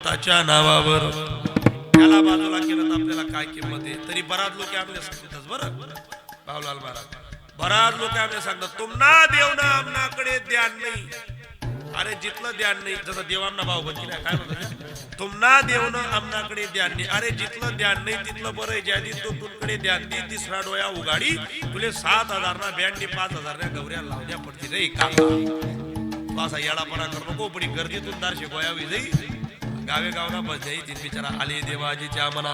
त्याच्या नावावर त्याला बाजूला केलं तर आपल्याला काय किंमत आहे. तरी बराच लोक आपल्या सांगतात बरं भावलाल महाराज, बराच लोक आपल्या सांगतात तुम्हाला देव ना आमनाकडे ध्यान नाही. अरे जिथलं ध्यान नाही, जसं देवांना भाव बदली नाही काय म्हणतात, तुम्हाला देव ना आमनाकडे ध्यान नाही. अरे जिथलं ध्यान नाही तिथलं बरं आहे. ज्या दिवशी तो तुमकडे ध्यान दे तिसरा डोया उगाडी तुले 7,000 ना बँडने 5,000 ना गवऱ्या लावण्या पडतील रे. का असा येडापणा करू नको. पडी गर्दीतून दार शिकवावी जाई गावे गावना बस जाई तीन बिचारा आले देवाजीच्या मना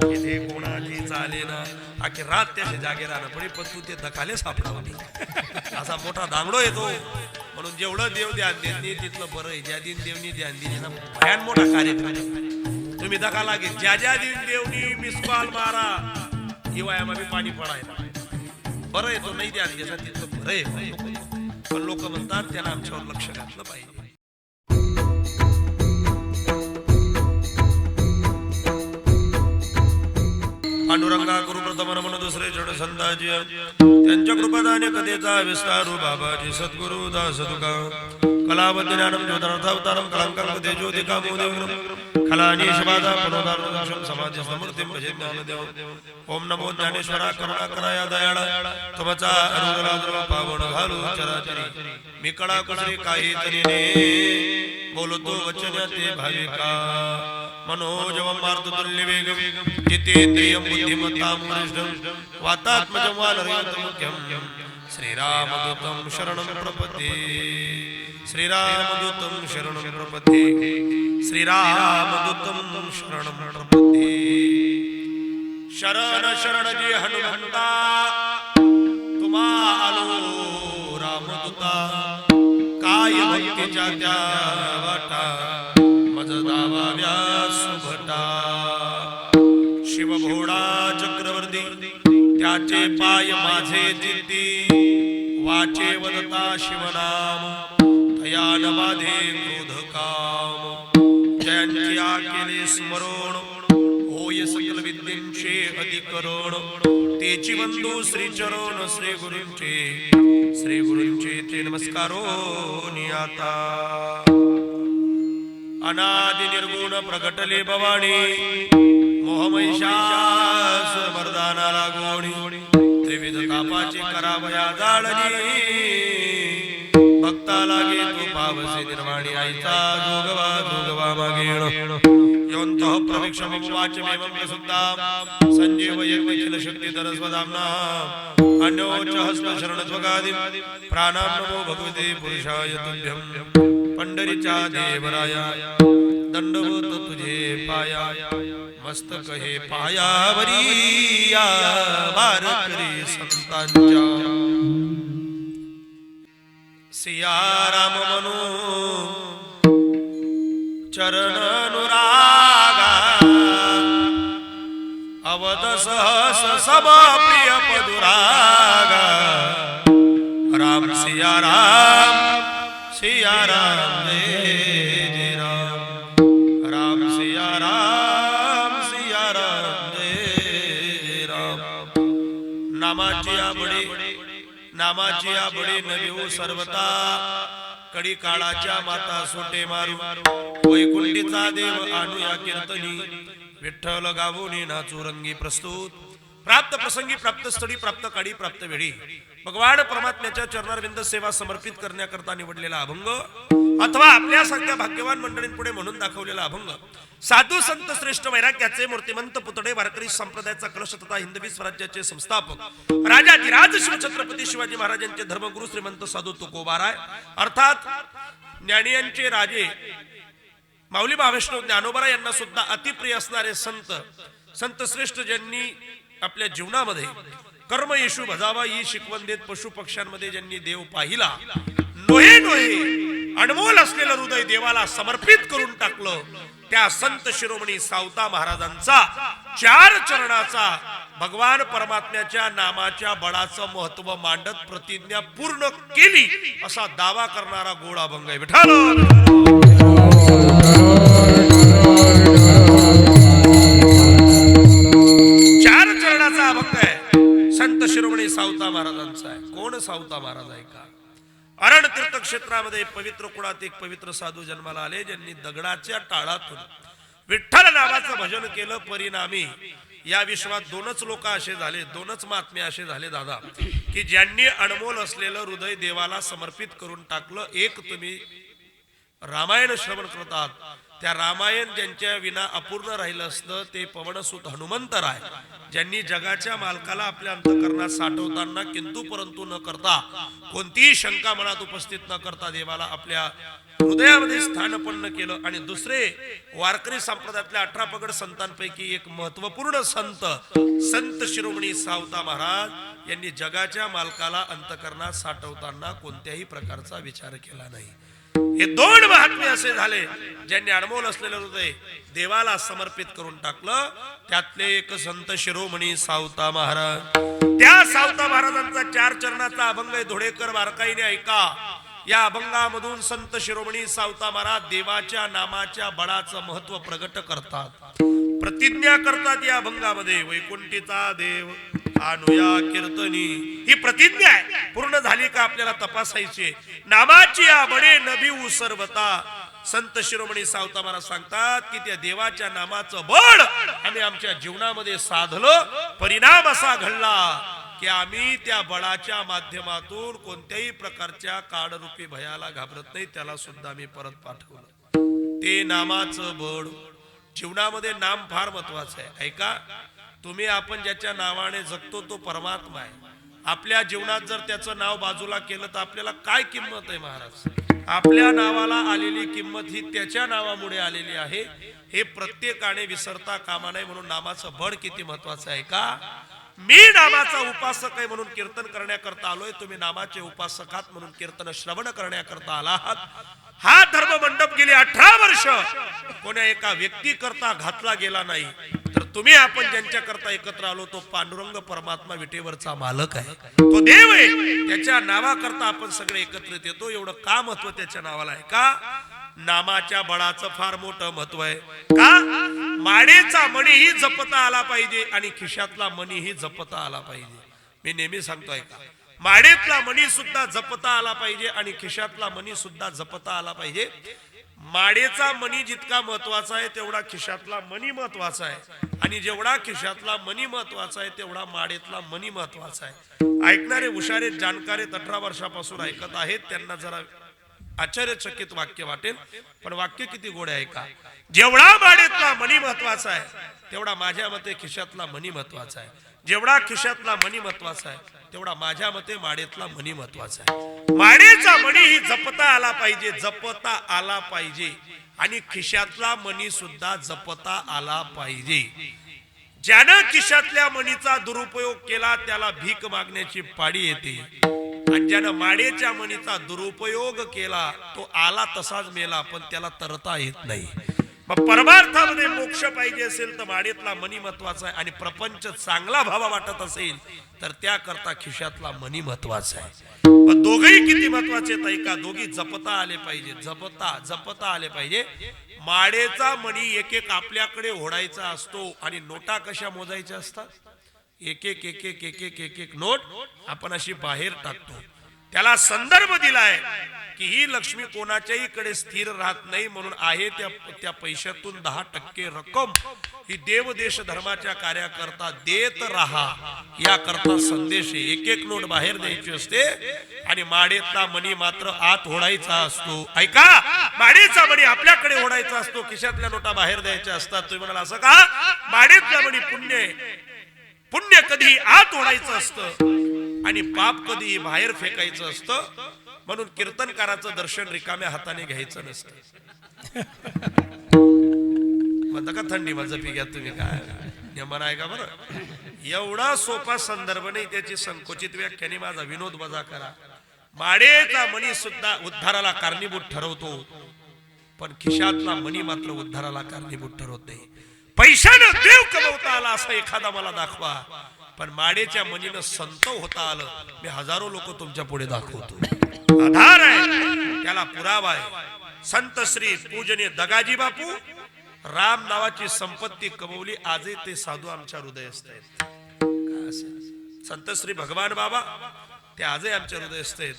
इथे कोणाची चाले ना. आखी रात त्याचे जागे राहणं पडे पण तू ते दखाले सापडावं असा मोठा दांगडो येतो. म्हणून जेवढं देव ध्यान देत नाही तिथलं बरं आहे. ज्या दिन देवनी ध्यान दिले ना भयान मोठा कार्यक्रम तुम्ही दखा लागेल. ज्या ज्या दिन देवनी मिस कॉल मारा हिवाळ्यामध्ये पाणी पडायला बरं येतो नाही ध्यान द्यायचं तिथलं बरं आहे. पण लोक म्हणतात त्याला आमच्यावर लक्ष घातलं पाहिजे. पांडुरंगा गुरु प्रथम रमण दुसरे जड संताजी त्यांच्या कृपादाने कथेचा विस्तारू बाबाजी सद्गुरु दास तुका कलावती ज्ञानम ज्योतार्थावतारम कलांकं कथे ज्योतिका मोदेव खलानीश बाधा पुनोदार समाधी समूर्ती भजे ज्ञानदेव. ओम नमो ज्ञानेश्वरा करुणा कराया दयाळा तुमचा अनुग्रह पावन घालू चराचरी मी कळा कुसरी काही तरीने बोलतो वचन ते भाविका मनोजवं मार्तुल्य वेगं जितेन्द्रियं बुद्धिमतां वरिष्ठं वातात्मजं वानरयुतं श्रीरामदूतं शरणं प्रपद्ये श्रीरामदूतं शरणं प्रपद्ये श्रीरामदूतं शरणं प्रपद्ये. शरण शरण जी हनुमंता तुम्हा आलो रामदूता काय भक्तीच्या त्या वाटा मज दावाव्या सुभटा. शिवभोळा चक्रवर्ती त्याचे पाय माझे जिद्दी वाचे वदता शिवनाम दयान बाधे क्रोध काम. जयांच्या केले स्मरण होय सकल विद्येंचे अधिकरण तेची वंदू श्री चरण श्री गुरूंचे ते नमस्कारो नियाता. अनादि निर्गुण प्रगटले भवानी मोहमहिषासुर मर्दाना लागोणी त्रिविध तापाची करावया जाळणी भक्ता लागे तो पावसे निर्वाणी आईचा जोगवा मागेण योंतः प्रविक्षमं वाचमेवं प्रसुद्धां संजीवयेन शक्तिधर स्वधाम्ना अन्योच हस्त शरणत्वगादिं प्राणां नमो भगवते पुरुषाय तुभ्यं. पंढरीच्या देवराया दंडवत तुझे पाया मस्तक हे पायावरी या वारकरी संतांच्या. सिया राम मनो चरण अनुरागा अवध सहस सब प्रिय पदुरागा. राम सिया राम जय जय राम राम सिया राम जय जय राम. नामाची आबडे नव्हे सर्वता कडी काळाच्या माता सोटे मारू वैकुंठीचा देव आणूया कीर्तनी विठ्ठल गावोनी नाचू रंगी प्रस्तुत. प्राप्त प्रसंगी प्राप्त स्थळी प्राप्त काळी प्राप्त वेळी भगवान परमात्म्याच्या चरणारविंद सेवा समर्पित करण्याकरता निवडलेला अभंग अथवा आपल्यासारख्या भाग्यवान मंडळींपुढे म्हणून दाखवलेला अभंग साधू संत श्रेष्ठ वैराग्याचे मूर्तिमंत पुतळे वारकरी संप्रदायाचा कलश तथा हिंदवी स्वराज्याचे संस्थापक राजाधिराज शिवछत्रपती शिवाजी महाराजांचे धर्मगुरु श्रीमंत साधू तुकोबाराय अर्थात ज्ञानियांचे राजे माऊली महावैष्णव ज्ञानोबा यांना सुद्धा अतिप्रिय असणारे संत श्रेष्ठ ज्यांनी आपल्या जीवनामध्ये कर्म येशू भजावा ही शिकवण देत पशु पक्ष्यांमध्ये ज्यांनी देव पाहिला नोहे अनमोल असलेलं हृदय देवाला समर्पित करून टाकलं त्या संत शिरोमणी सावता महाराजांचा 4 चरणाचा भगवान परमात्म्याच्या नामाच्या बळाचं महत्व मांडत प्रतिज्ञा पूर्ण केली असा दावा करणारा गोड अभंग आहे. विठ्ठल 4 चरणाचा अभंग आहे. संत शिरोमणी सावता महाराजांचा आहे. कोण सावता महाराज आहे का? अरण तीर्थ क्षेत्रामध्ये पवित्र कुळात एक पवित्र साधू जन्माला आले ज्यांनी दगडाच्या टाळातून विठ्ठल नावाचं भजन केलं, परिणामी या विश्वात दोनच लोक असे झाले, दोनच महात्मे असे झाले दादा, की ज्यांनी अनमोल असलेलं हृदय देवाला समर्पित करून टाकलं. एक तुम्ही रामायण श्रवण करतात, त्या रामायण ज्यांच्या विना अपूर्ण राहिलं असतं ते पवनसुत हनुमंतराय, ज्यांनी जगाच्या मालकाला आपल्या अंतःकरणात साठवताना किंतु परंतु न करता, कोणतीही शंका मनात उपस्थित न करता देवाला आपल्या हृदयामध्ये स्थानपन्न केलं. आणि दुसरे वारकरी संप्रदायातल्या 18 पगड संतांपैकी एक महत्वपूर्ण संत शिरोमणी सावता महाराज यांनी जगाच्या मालकाला अंतःकरणात साठवताना कोणत्याही प्रकारचा विचार केला नाही. हे दोन महात्मे असे झाले ज्यांनी अनमोल असलेलं हृदय देवाला समर्पित करून टाकलं. त्यातले एक संत शिरोमणी सावता महाराज. त्या सावता महाराजांचा 4 चरणाचा अभंग धुळेकर बारकाईने ऐका. या अभंगामधून संत शिरोमणी सावता महाराज देवाच्या नामाच्या बळाचं महत्व प्रगट करतात, प्रतिज्ञा करतात. या अभंगामध्ये वैकुंठीचा देव आणूया कीर्तनी ही प्रतिज्ञा आहे. पूर्ण झाली का आपल्याला तपासायची. नामाची या बडे नभी सर्वता. संत शिरोमणी सावता महाराज सांगतात की त्या देवाच्या नामाचं बळ आम्ही आमच्या जीवनामध्ये साधलं. परिणाम असा घडला की आम्ही त्या बळाच्या माध्यमातून कोणत्याही प्रकारच्या काळरूपी भयाला घाबरत नाही. त्याला सुद्धा आम्ही परत पाठवलं. ते नामाचं बळ जीवनामध्ये नाम फार महत्वाचं आहे. ऐका, तुम्ही आपण ज्याच्या नावाने जगतो तो परमात्मा आहे. आपल्या जीवनात जर त्याचं नाव बाजूला केलं तर आपल्याला काय किंमत आहे महाराज. आपल्या नावाला आलेली किंमत ही त्याच्या नावामुळे आलेली आहे. हे प्रत्येकाने विसरता कामा नये. म्हणून नामाचं बळ किती महत्वाचं आहे का. मी नामाचा उपासक आहे म्हणून कीर्तन करण्याकरता आलोय. तुम्ही नामाचे उपासक आहात म्हणून कीर्तन श्रवण करण्याकरता आला आहात. हा धर्म मंडप गेले 18 वर्ष कोण्या एका व्यक्ती करता घातला गेला नाही. तर तुम्ही आपण ज्यांच्या करता एकत्र आलो तो पांडुरंग परमात्मा विटेवरचा मालक आहे, तो देव आहे. त्याच्या नावाकरता आपण सगळे एकत्रित येतो. एवढं का महत्व त्याच्या नावाला आहे का. नामाच्या बळाचं फार मोठं महत्व आहे का. माडेचा मणीही जपता आला पाहिजे आणि खिशातला मणीही जपता आला पाहिजे. मी नेहमी सांगतोय का, माडेतला मणी सुद्धा जपता आला पाहिजे आणि खिशातला मणी सुद्धा जपता आला पाहिजे. माडेचा मणी जितका महत्वाचा आहे तेवढा खिशातला मणी महत्वाचा आहे. आणि जेवढा खिशातला मणी महत्वाचा आहे तेवढा माडेतला मणी महत्वाचा आहे. ऐकणारे हुशारे जाणकारे 18 वर्षापासून ऐकत आहेत. त्यांना जरा आश्चर्यचकित वाक्य वाटेल, पण वाक्य किती गोड आहे का. जेवढा माडेतला मणी महत्वाचा आहे तेवढा माझ्या मते खिशातला मणी महत्वाचा आहे. जेवढा खिशातला मणी महत्वाचा आहे तेवढा माझ्या मते माडेतला मणी महत्वाचा आहे. माडेचा मणी ही जपता आला पाहिजे, जपता आला पाहिजे. आणि खिशातला मणी सुद्धा जपता आला पाहिजे. ज्यानं खिशातल्या मणीचा दुरुपयोग केला त्याला भीक मागण्याची पाळी येते. आणि ज्यानं माडेच्या मणीचा दुरुपयोग केला तो आला तसाच मेला, पण त्याला तरता येत नाही. मग परमार्थामध्ये मोक्ष पाहिजे असेल तर माडेतला मणी महत्वाचा आहे. आणि प्रपंच चांगला भावा वाटत असेल तर त्याकरता खिशातला मणी महत्वाचा आहे. मग दोघेही किती महत्वाचे आहेत का. दोघी जपता आले पाहिजे, जपता आले पाहिजे. माडेचा मणी एक एक आपल्याकडे ओढायचा असतो आणि नोटा कशा मोजायच्या असतात. एक एक नोट आपण अशी बाहेर टाकतो. त्याला संदर्भ दिलाय की ही लक्ष्मी कोणाच्याही कडे स्थिर राहत नाही. म्हणून आहे त्या पैशातून 10% रक्कम ही देव देश धर्माच्या कार्याकरता देत राहा या करता संदेश. एक एक नोट बाहेर द्यायची असते आणि माडेतला मणी मात्र आत ओढायचा असतो. ऐका, माडेचा मणी आपल्याकडे ओढायचा असतो, खिशातल्या नोटा बाहेर द्यायच्या असतात. तुम्ही म्हणाल असं का. माडेतला मणी पुण्य कधी आत ओढायचं असतं आणि पाप कधी बाहेर फेकायचं असतं. म्हणून कीर्तनकाराचं दर्शन रिकाम्या हाताने घ्यायचं नसतं. म्हणता का थंडी माझं पिघ्या तुम्ही काय नियमन आहे का. बरं, एवढा सोपा संदर्भ नाही, त्याची संकुचित व्याख्याने माझा विनोद वजा करा. माडेचा मणी सुद्धा उद्धाराला कारणीभूत ठरवतो, पण खिशातला मणी मात्र उद्धाराला कारणीभूत ठरवत नाही. पैशानं देव कमवता आला असा एखादा मला दाखवा, पण माडेच्या मनीनं संत होता आलं. मी हजारो लोक तुमच्या पुढे दाखवतो. आधार आहे, त्याला पुरावा आहे. संत श्री पूजनीय दगाजी बापू राम नावाची संपत्ती कमवली, आजही ते साधू आमच्या हृदयस्थ आहेत. संत श्री भगवान बाबा ते आजही आमच्या हृदयस्थ आहेत.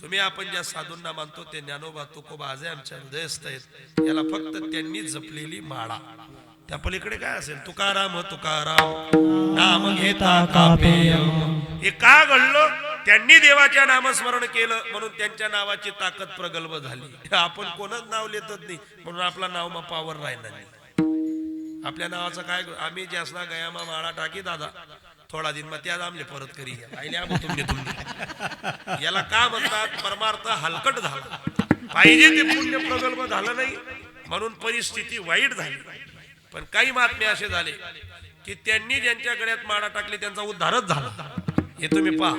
तुम्ही आपण ज्या साधूंना मानतो ते ज्ञानोबा तुकोबा आजही आमच्या हृदयस्थ आहेत. याला फक्त त्यांनी जपलेली माळा. त्या पलीकडे काय असेल? तुकाराम तुकाराम नाम घेता कापेय. हे का घडलं? त्यांनी देवाच्या नामस्मरण केलं म्हणून त्यांच्या नावाची ताकद प्रगल्भ झाली. आपण कोणच नाव लेतच नाही म्हणून आपला नाव मा पावर राहिला नाही. आपल्या नावाचं काय? आम्ही ज्यासना गयामा माळा टाकी दादा थोडा दिन मग त्या आमले परत करी तुम्ही याला का म्हणतात? परमार्थ हलकट झाला पाहिजे ते पुण्य प्रगल्भ झालं नाही म्हणून परिस्थिती वाईट झाली. पण काही महात्मे असे झाले की त्यांनी ज्यांच्या गळ्यात माळा टाकली त्यांचा उद्धारच झाला. हे तुम्ही पहा.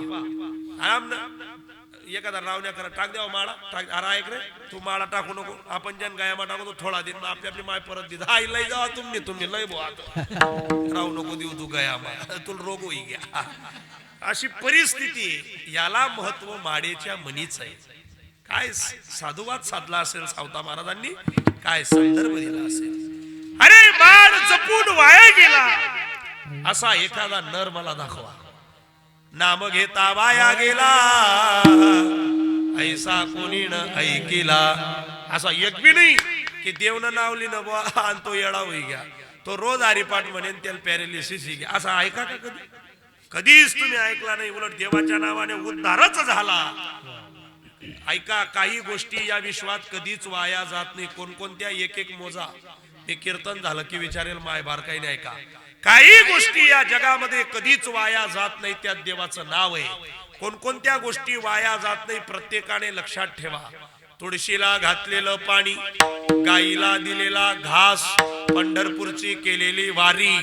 आराम ना एखादा रावण्या करा टाक द्यावा माळा टाक. अरे ऐक रे तू माळा टाकू नको. आपण ज्यान गायमा टाकतो थोडा दिन मग आपली आपली माय परत दिली. आई लय जावा तुम्ही लय बो राहू नको देऊ तू गयामा तुला रोग होई घ्या. अशी परिस्थिती. याला महत्व माडेच्या मनीच आहे. काय साधुवाद साधला असेल सावता महाराजांनी, काय संदर्भ दिला असेल. अरे माळ जपून वाया गेला असा एखादा नर मला दाखवा. नाम घेता वाया गेला ऐसा कोणी न ऐकिला. असा एक बी नाही की देवनं नावली न बा आणि तो येडा होई घ्या. तो रोज हरिपाठ म्हणेन त्याला पॅरालिसिस घ्या. असा ऐका का कधी? कधीच तुम्ही ऐकला नाही. उलट देवाच्या नावाने उद्धारच झाला. ऐका, काही गोष्टी या विश्वात कधीच वाया जात नाही. कोणकोणत्या एक एक मोजा. ते कीर्तन झालं की विचारेल माय बारकाई नाही का. काही गोष्टी या जगामध्ये कधीच वाया जात नाही. त्यात देवाचं नाव आहे. कोणकोणत्या गोष्टी वाया जात नाही प्रत्येकाने लक्षात ठेवा. तुळशीला घातलेलं पाणी, गाईला दिलेला घास, पंढरपूरची केलेली वारी,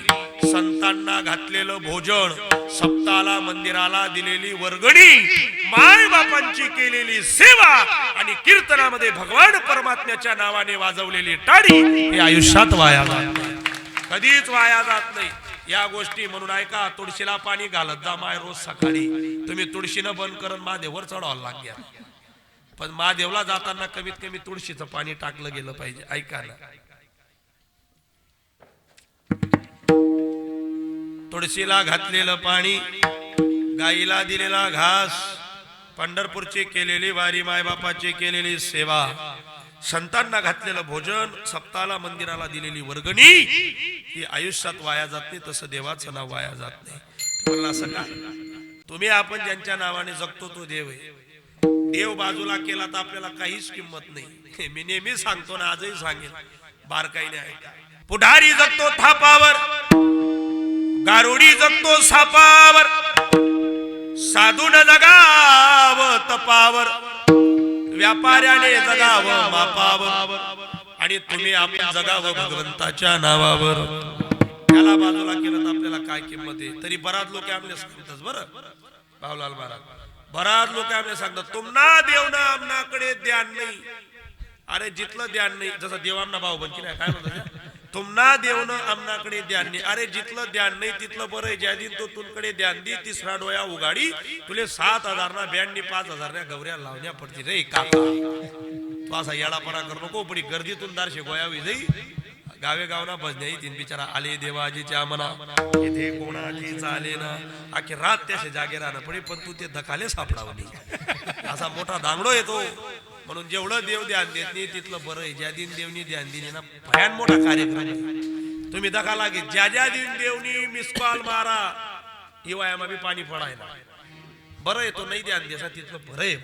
संतांना घातलेलं भोजन, सप्ताला मंदिराला दिलेली वर्गणी, माय बापांची केलेली सेवा आणि कीर्तनामध्ये भगवान परमात्म्याच्या नावाने वाजवलेली टाळी हे आयुष्यात वाया जात नाही. कधीच वाया जात नाही या गोष्टी. म्हणून ऐका, तुळशीला पाणी घालत जा माय रोज सकाळी. तुम्ही तुळशीनं बंद करून महादेवर चढावं लागल्या. पण महादेवला जाताना कमीत कमी तुळशीचं पाणी टाकलं गेलं पाहिजे. ऐका ना, तुळशीला घातलेलं पाणी, गाईला दिलेला घास, पंढरपूरची केलेली वारी, मायबापाची केलेली सेवा, संतांना घातलेलं भोजन, सप्ताला मंदिराला दिलेली वर्गणी ही आयुष्यात वाया जात नाही. तसं देवाचं नाव वाया जात नाही. म्हणलं असं का? तुम्ही आपण ज्यांच्या नावाने जगतो तो देव आहे. देव बाजूला केला तर आपल्याला काहीच किंमत नाही. मी नेहमी सांगतो ना, आजही सांगेन, बारकाईने ऐका. पुढारी जगतो थापावर, गारुडी जगतो सापावर, साधून जगावं तपावर, व्यापाऱ्याने जगावं मापावर, आणि तुम्ही आपण जगावं भगवंताच्या नावावर. त्याला बाजूला केलं तर आपल्याला काय किंमत आहे? तरी बराच लोक आपले सांगतात बरं भाऊलाल महाराज, बराच लोक आपले सांगतात तुम्हाला देवना आमनाकडे ध्यान नाही. अरे जिथलं ध्यान नाही, जसं देवांना भाऊ बनकी नाही काय म्हणतात, तुम्हाला देवनं आमनाकडे ध्यान नाही. अरे जिथलं ध्यान नाही तिथलं बरं आहे. ज्या दिन तो तुमकडे ध्यान दे, तिसरा डोया उगाडी, तुले 7,000 ना बँडनी 5,000 ना गवऱ्या लावण्या पडती रे काका. तू असा येडापणा करू नको. पण गर्दीतून दारशे गोयावी जाई, गावे गावना भजण्या येतील. बिचारा आले देवाजीच्या मना, इथे कोणाची चाले ना. आखी रात त्याचे जागे राहणं पडे, पण तू ते धकाले सापडावं नाही. असा मोठा दांगडो येतो. म्हणून जेवढं देव ध्यान देत नाही तिथलं बरं आहे. ज्या दिन देवनी ध्यान दिले ना, भयान मोठा कार्यक्रम आहे. तुम्ही दखा लागे ज्या ज्या दिन देवनी मिस कॉल मारा, हिवाळ्यामा बी पाणी पडायला बरं आहे. तो नाही ध्यान द्यायचा तिथलं बरं आहे.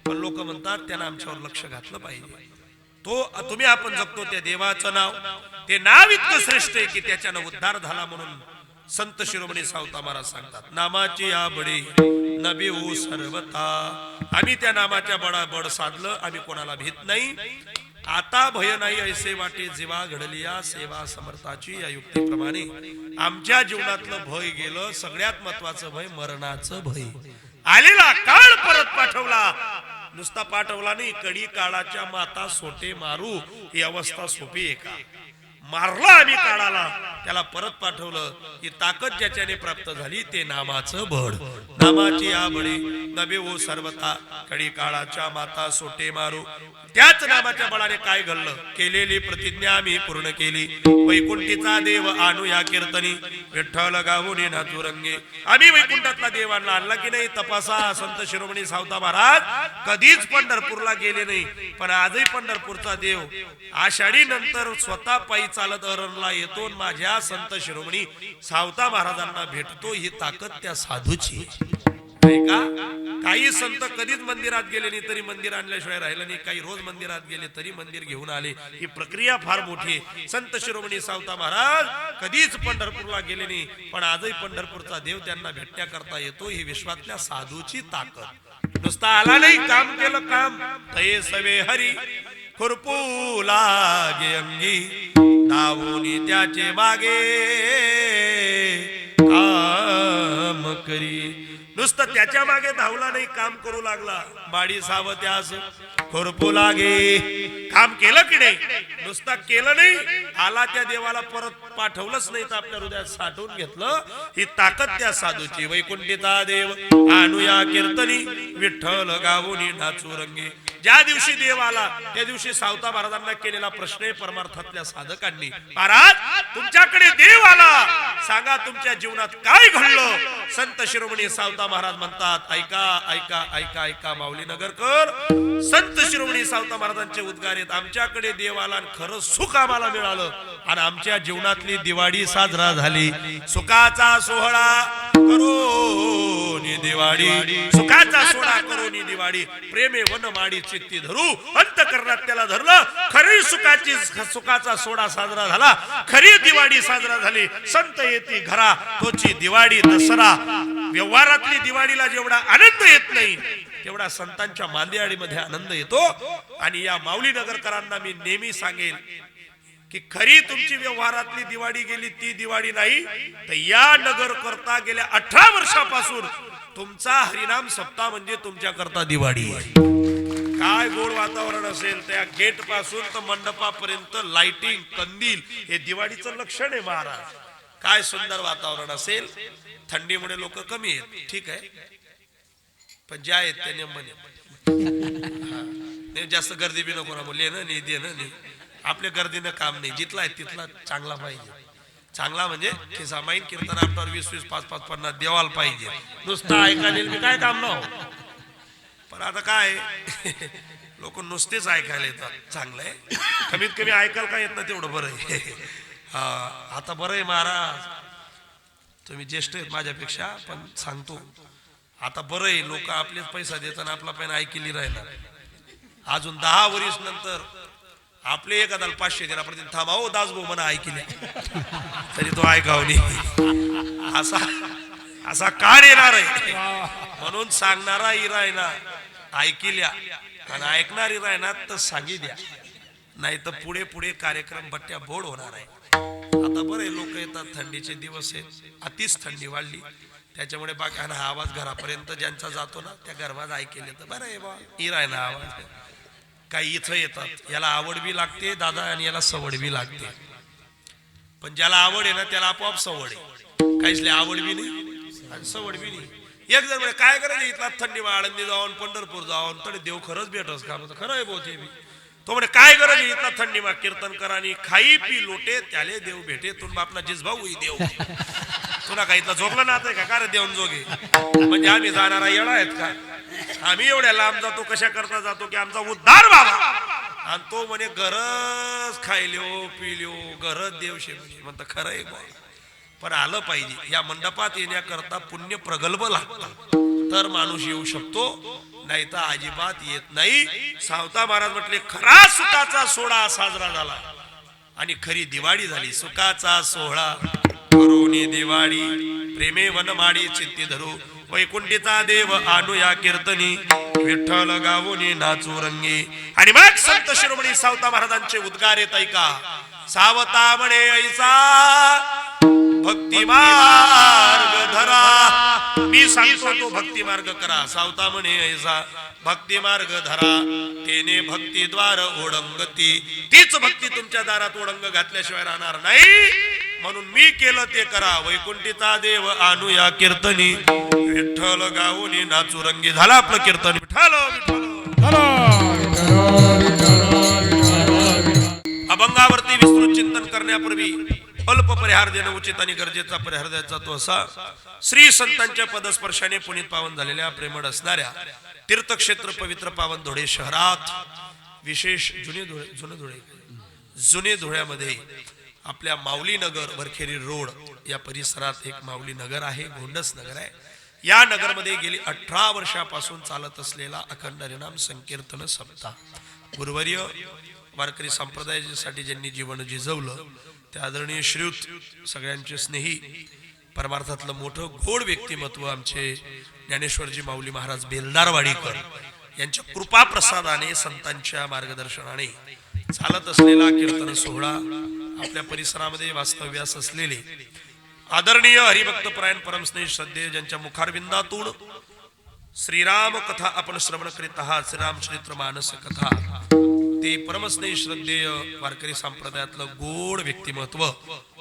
पण लोक म्हणतात त्यानं आमच्यावर लक्ष घातलं पाहिजे. तो तुम्ही आपण जगतो त्या देवाचं नाव, ते नाव इतकं श्रेष्ठ आहे की त्याच्यानं उद्धार झाला. म्हणून संत शिरोमणी सावता महाराज सांगतात, नामाची या बडी नबी हो सर्वता. आम्ही त्या नामाच्या बडाबड साधलं. आम्ही कोणाला भीत नाही. आता भय नाही ऐसे वाटे जीवा घडलिया सेवा समर्थाची. या युक्तीप्रमाणे आमच्या जीवनातलं भय गेलं. सगळ्यात महत्वाचं भय मरणाचं भय. आलेला काळ परत पाठवला. नुसता पाठवला नाही, कडी काळाच्या माता सोटे मारू ही अवस्था सोपी आहे का? मारला आम्ही काळाला, त्याला परत पाठवलं. ही ताकद ज्याच्याने प्राप्त झाली ते नामाचं बळ. नामाची आबळी नभे ओ सर्वता, कडी काळाच्या माता सोटे मारू. त्याच नामाच्या बळाने काय घडलं, केलेली प्रतिज्ञा आम्ही पूर्ण केली. वैकुंठीचा देव आणू या कीर्तनी, विठ्ठल गावून नाचू रंगे. आम्ही वैकुंठातला देव आणला की नाही तपासा. संत शिरोमणी सावता महाराज कधीच पंढरपूरला गेले नाही, पण आजही पंढरपूरचा देव आषाढी नंतर स्वतः पायी चालत अरणला येतो, माझ्या संत शिरोमणी सावता महाराजांना भेटतो. ही ताकद त्या साधूची नाही का? काही संत कधीच मंदिरात गेले नाही तरी मंदिर आणल्याशिवाय राहिलं नाही, काही रोज मंदिरात गेले तरी मंदिर घेऊन आले. ही प्रक्रिया फार मोठी आहे. संत शिरोमणी सावता महाराज कधीच पंढरपूरला गेले नाही, पण आजही पंढरपूरचा देव त्यांना भेटण्याकरता येतो. ही विश्वातल्या साधूची ताकद. नुसता आला नाही, काम केलं. काम तये सवे हरी खुरपू लागे अंगी, धावोनी त्याचे मागे काम करी. नुसतं त्याच्या मागे धावला नाही, काम करू लागला. बाडी सावत्यास खुरपू लागे. काम केलं की नाही? नुसतं केलं नाही, आला त्या देवाला परत पाठवलंच नाही तर आपल्या हृदयात साठवून घेतलं. ही ताकद त्या साधूची. वैकुंठीचा देव आणूया कीर्तनी, विठ्ठल गावून नाचू रंगे. ज्या दिवशी देव आला त्या दिवशी सावता महाराजांना केलेला प्रश्न परमार्थातल्या साधकांनी, महाराज तुमच्याकडे देव आला, सांगा तुमच्या जीवनात काय घडलं. संत शिरोमणी सावता महाराज म्हणतात, ऐका ऐका ऐका ऐका माऊली नगरकर. संत शिरोमणी सावता महाराजांचे उद्गार आहेत, आमच्याकडे देव आला आणि खरं सुख आम्हाला मिळालं आणि आमच्या जीवनातली दिवाळी साजरा झाली. सुखाचा सोहळा करोनी दिवाळी, सुखाचा सोहळा करोनी दिवाळी. प्रेमे वन माडी चित्ती धरू, अंतकरणात त्याला धरलं. खरी सुखाचा सोहळा साजरा झाला, खरी दिवाळी साजरा झाली. संत येती घरा तोची दिवाळी दसरा. व्यवहारातली दिवाळीला जेवढा आनंद येत नाही तेवढा संतांच्या मांदियाळीमध्ये आनंद येतो. आणि या माऊली नगरकरांना मी नेहमी सांगेन की खरी तुमची व्यवहारातली दिवाळी गेली ती दिवाळी नाही, तर या नगर करता गेल्या 18 वर्षापासून तुमचा हरिनाम सप्ताह म्हणजे तुमच्या करता दिवाळी आहे. काय गोड वातावरण असेल, त्या गेट पासून तर मंडपापर्यंत लाइटिंग कंदील हे दिवाळीचं लक्षण आहे महाराज. काय सुंदर वातावरण असेल. थंडीमुळे लोक कमी आहेत, ठीक आहे, पण ज्या आहेत त्या नेमणे जास्त गर्दी बी नको ना. बोलले ना नाही दे ना नाही, आपल्या गर्दीनं काम नाही. जिथला आहे तिथला चांगला पाहिजे. चांगला म्हणजे खिसामाईन कीर्तन आपल्यावर 20-20, 5-5, 50 देवाला पाहिजे. नुसतं ऐकायला काय काम ना. पण आता काय लोक नुसतेच ऐकायला येतात. चांगलं आहे, कमीत कमी ऐकायला काय येत ना तेवढं बरं आहे. आता बरं आहे महाराज, तुम्ही ज्येष्ठ आहेत माझ्यापेक्षा, पण सांगतो आता बरं आहे. लोक आपलेच पैसा देताना आपला पण ऐकली राहिला. अजून 10 वर्ष नंतर आपले एखाद्याला 500 देणार पण थांबा हो दासभाऊ म्हणा ऐकल्या तरी तो ऐकाव नाही. असा काळ येणार आहे. म्हणून सांगणारा इरायना ऐकल्या आणि ऐकणारी राहणार तर सांगी द्या, नाही तर पुढे पुढे कार्यक्रम बट्ट्या बोड होणार आहे. आता बरे लोक येतात, थंडीचे दिवस आहेत, अतिच थंडी वाढली त्याच्यामुळे बाकी हा आवाज घरापर्यंत ज्यांचा जातो ना त्या गरबाज ऐकेले तर बरं आहे बा इरायना आवाज. काही इथं येतात, याला आवड बी लागते दादा आणि याला सवड बी लागते. पण ज्याला आवड आहे ना त्याला आपोआप सवड आहे. काहीच आवड बी नाही आणि सवड बी नाही. एक जण म्हणजे काय करायचं इथला थंडी आळंदी जाऊन पंढरपूर जाऊन तरी देव खरंच भेटच का. खरं आहे बोते मी तो म्हणे काय गरज आहे इथला थंडी मा कीर्तन करा आणि खाई पी लोटे त्याले देव भेटे. तुम बापना जिजभाऊ होई देव. तुला काही इथला झोपलं ना का का रे देऊन जोगे. म्हणजे आम्ही जाणारा येडा आहेत का. आम्ही एवढ्या लांब जातो कशा करता जातो की आमचा उद्धार बाबा. आणि तो म्हणे गरज खायलो पिलो गरज देवशे म्हणता खरं आहे बा. पण आलं पाहिजे. या मंडपात येण्याकरता पुण्य प्रगल्भ लागतं तर माणूस येऊ शकतो, नाही तर अजिबात येत नाही. सावता महाराज म्हटले खरा सुखाचा सोहळा साजरा झाला आणि खरी दिवाळी झाली. सुखाचा सोहळा करोनी दिवाळी प्रेमे वनमाडी चित्ती धरू. वैकुंठीचा देव आणू या कीर्तनी विठ्ठल गावोनी नाचू रंगी. आणि मग संत शिरोमणी सावता महाराजांचे उद्गार येत ऐका. सावता म्हणे ऐसा भक्ती मार्ग धरा मी सांगतो तो भक्ती मार्ग करा सावता म्हणे ऐसा भक्ती मार्ग धरा तेने भक्ती द्वार ओढंगती तीच भक्ती तुमच्या दारात ओढंग घातल्याशिवाय राहणार नाही म्हणून मी केलं ते करा वैकुंठीचा देव आणू या कीर्तनी विठ्ठल गाऊनी नाचू रंगी झाला आपलं कीर्तन विठ्ठल अभंगावरती विस्तृत चिंतन करण्यापूर्वी अल्प परिहार देणं उचित आणि गरजेचा परिहार द्यायचा तो असा श्री संतांच्या पदस्पर्शाने पुनीत पावन झालेल्या प्रेमळ असणाऱ्या तीर्थक्षेत्र पवित्र पावन धुळे शहरात विशेष जुने धुळ्यामध्ये आपल्या माऊली नगर वरखेरी रोड या परिसरात एक माऊली नगर आहे गोंडस नगर आहे या नगरमध्ये गेली 18 वर्षापासून चालत असलेला अखंड हरिनाम संकीर्तन सप्ताह गुरुवर्य वारकरी संप्रदायासाठी ज्यांनी जीवन जिजवलं त्या आदरणीय श्रीयुत सगळ्यांचे स्नेही परमार्थातलं मोठं गोड व्यक्तिमत्व आमचे ज्ञानेश्वरजी माऊली महाराज बेलदारवाडीकर यांच्या कृपा प्रसादाने संतांच्या मार्गदर्शनाने चालत असलेला कीर्तन सोहळा आपल्या परिसरामध्ये वास्तव्यास असलेले आदरणीय हरिभक्तपरायण परमस्नेही श्रद्धेय ज्यांच्या मुखारविंदातून श्रीराम कथा आपण श्रवण करीत आहात श्रीरामचरित्र मानस कथा ते परमस्नेही श्रद्धेय वारकरी संप्रदायातलं गोड व्यक्तिमत्व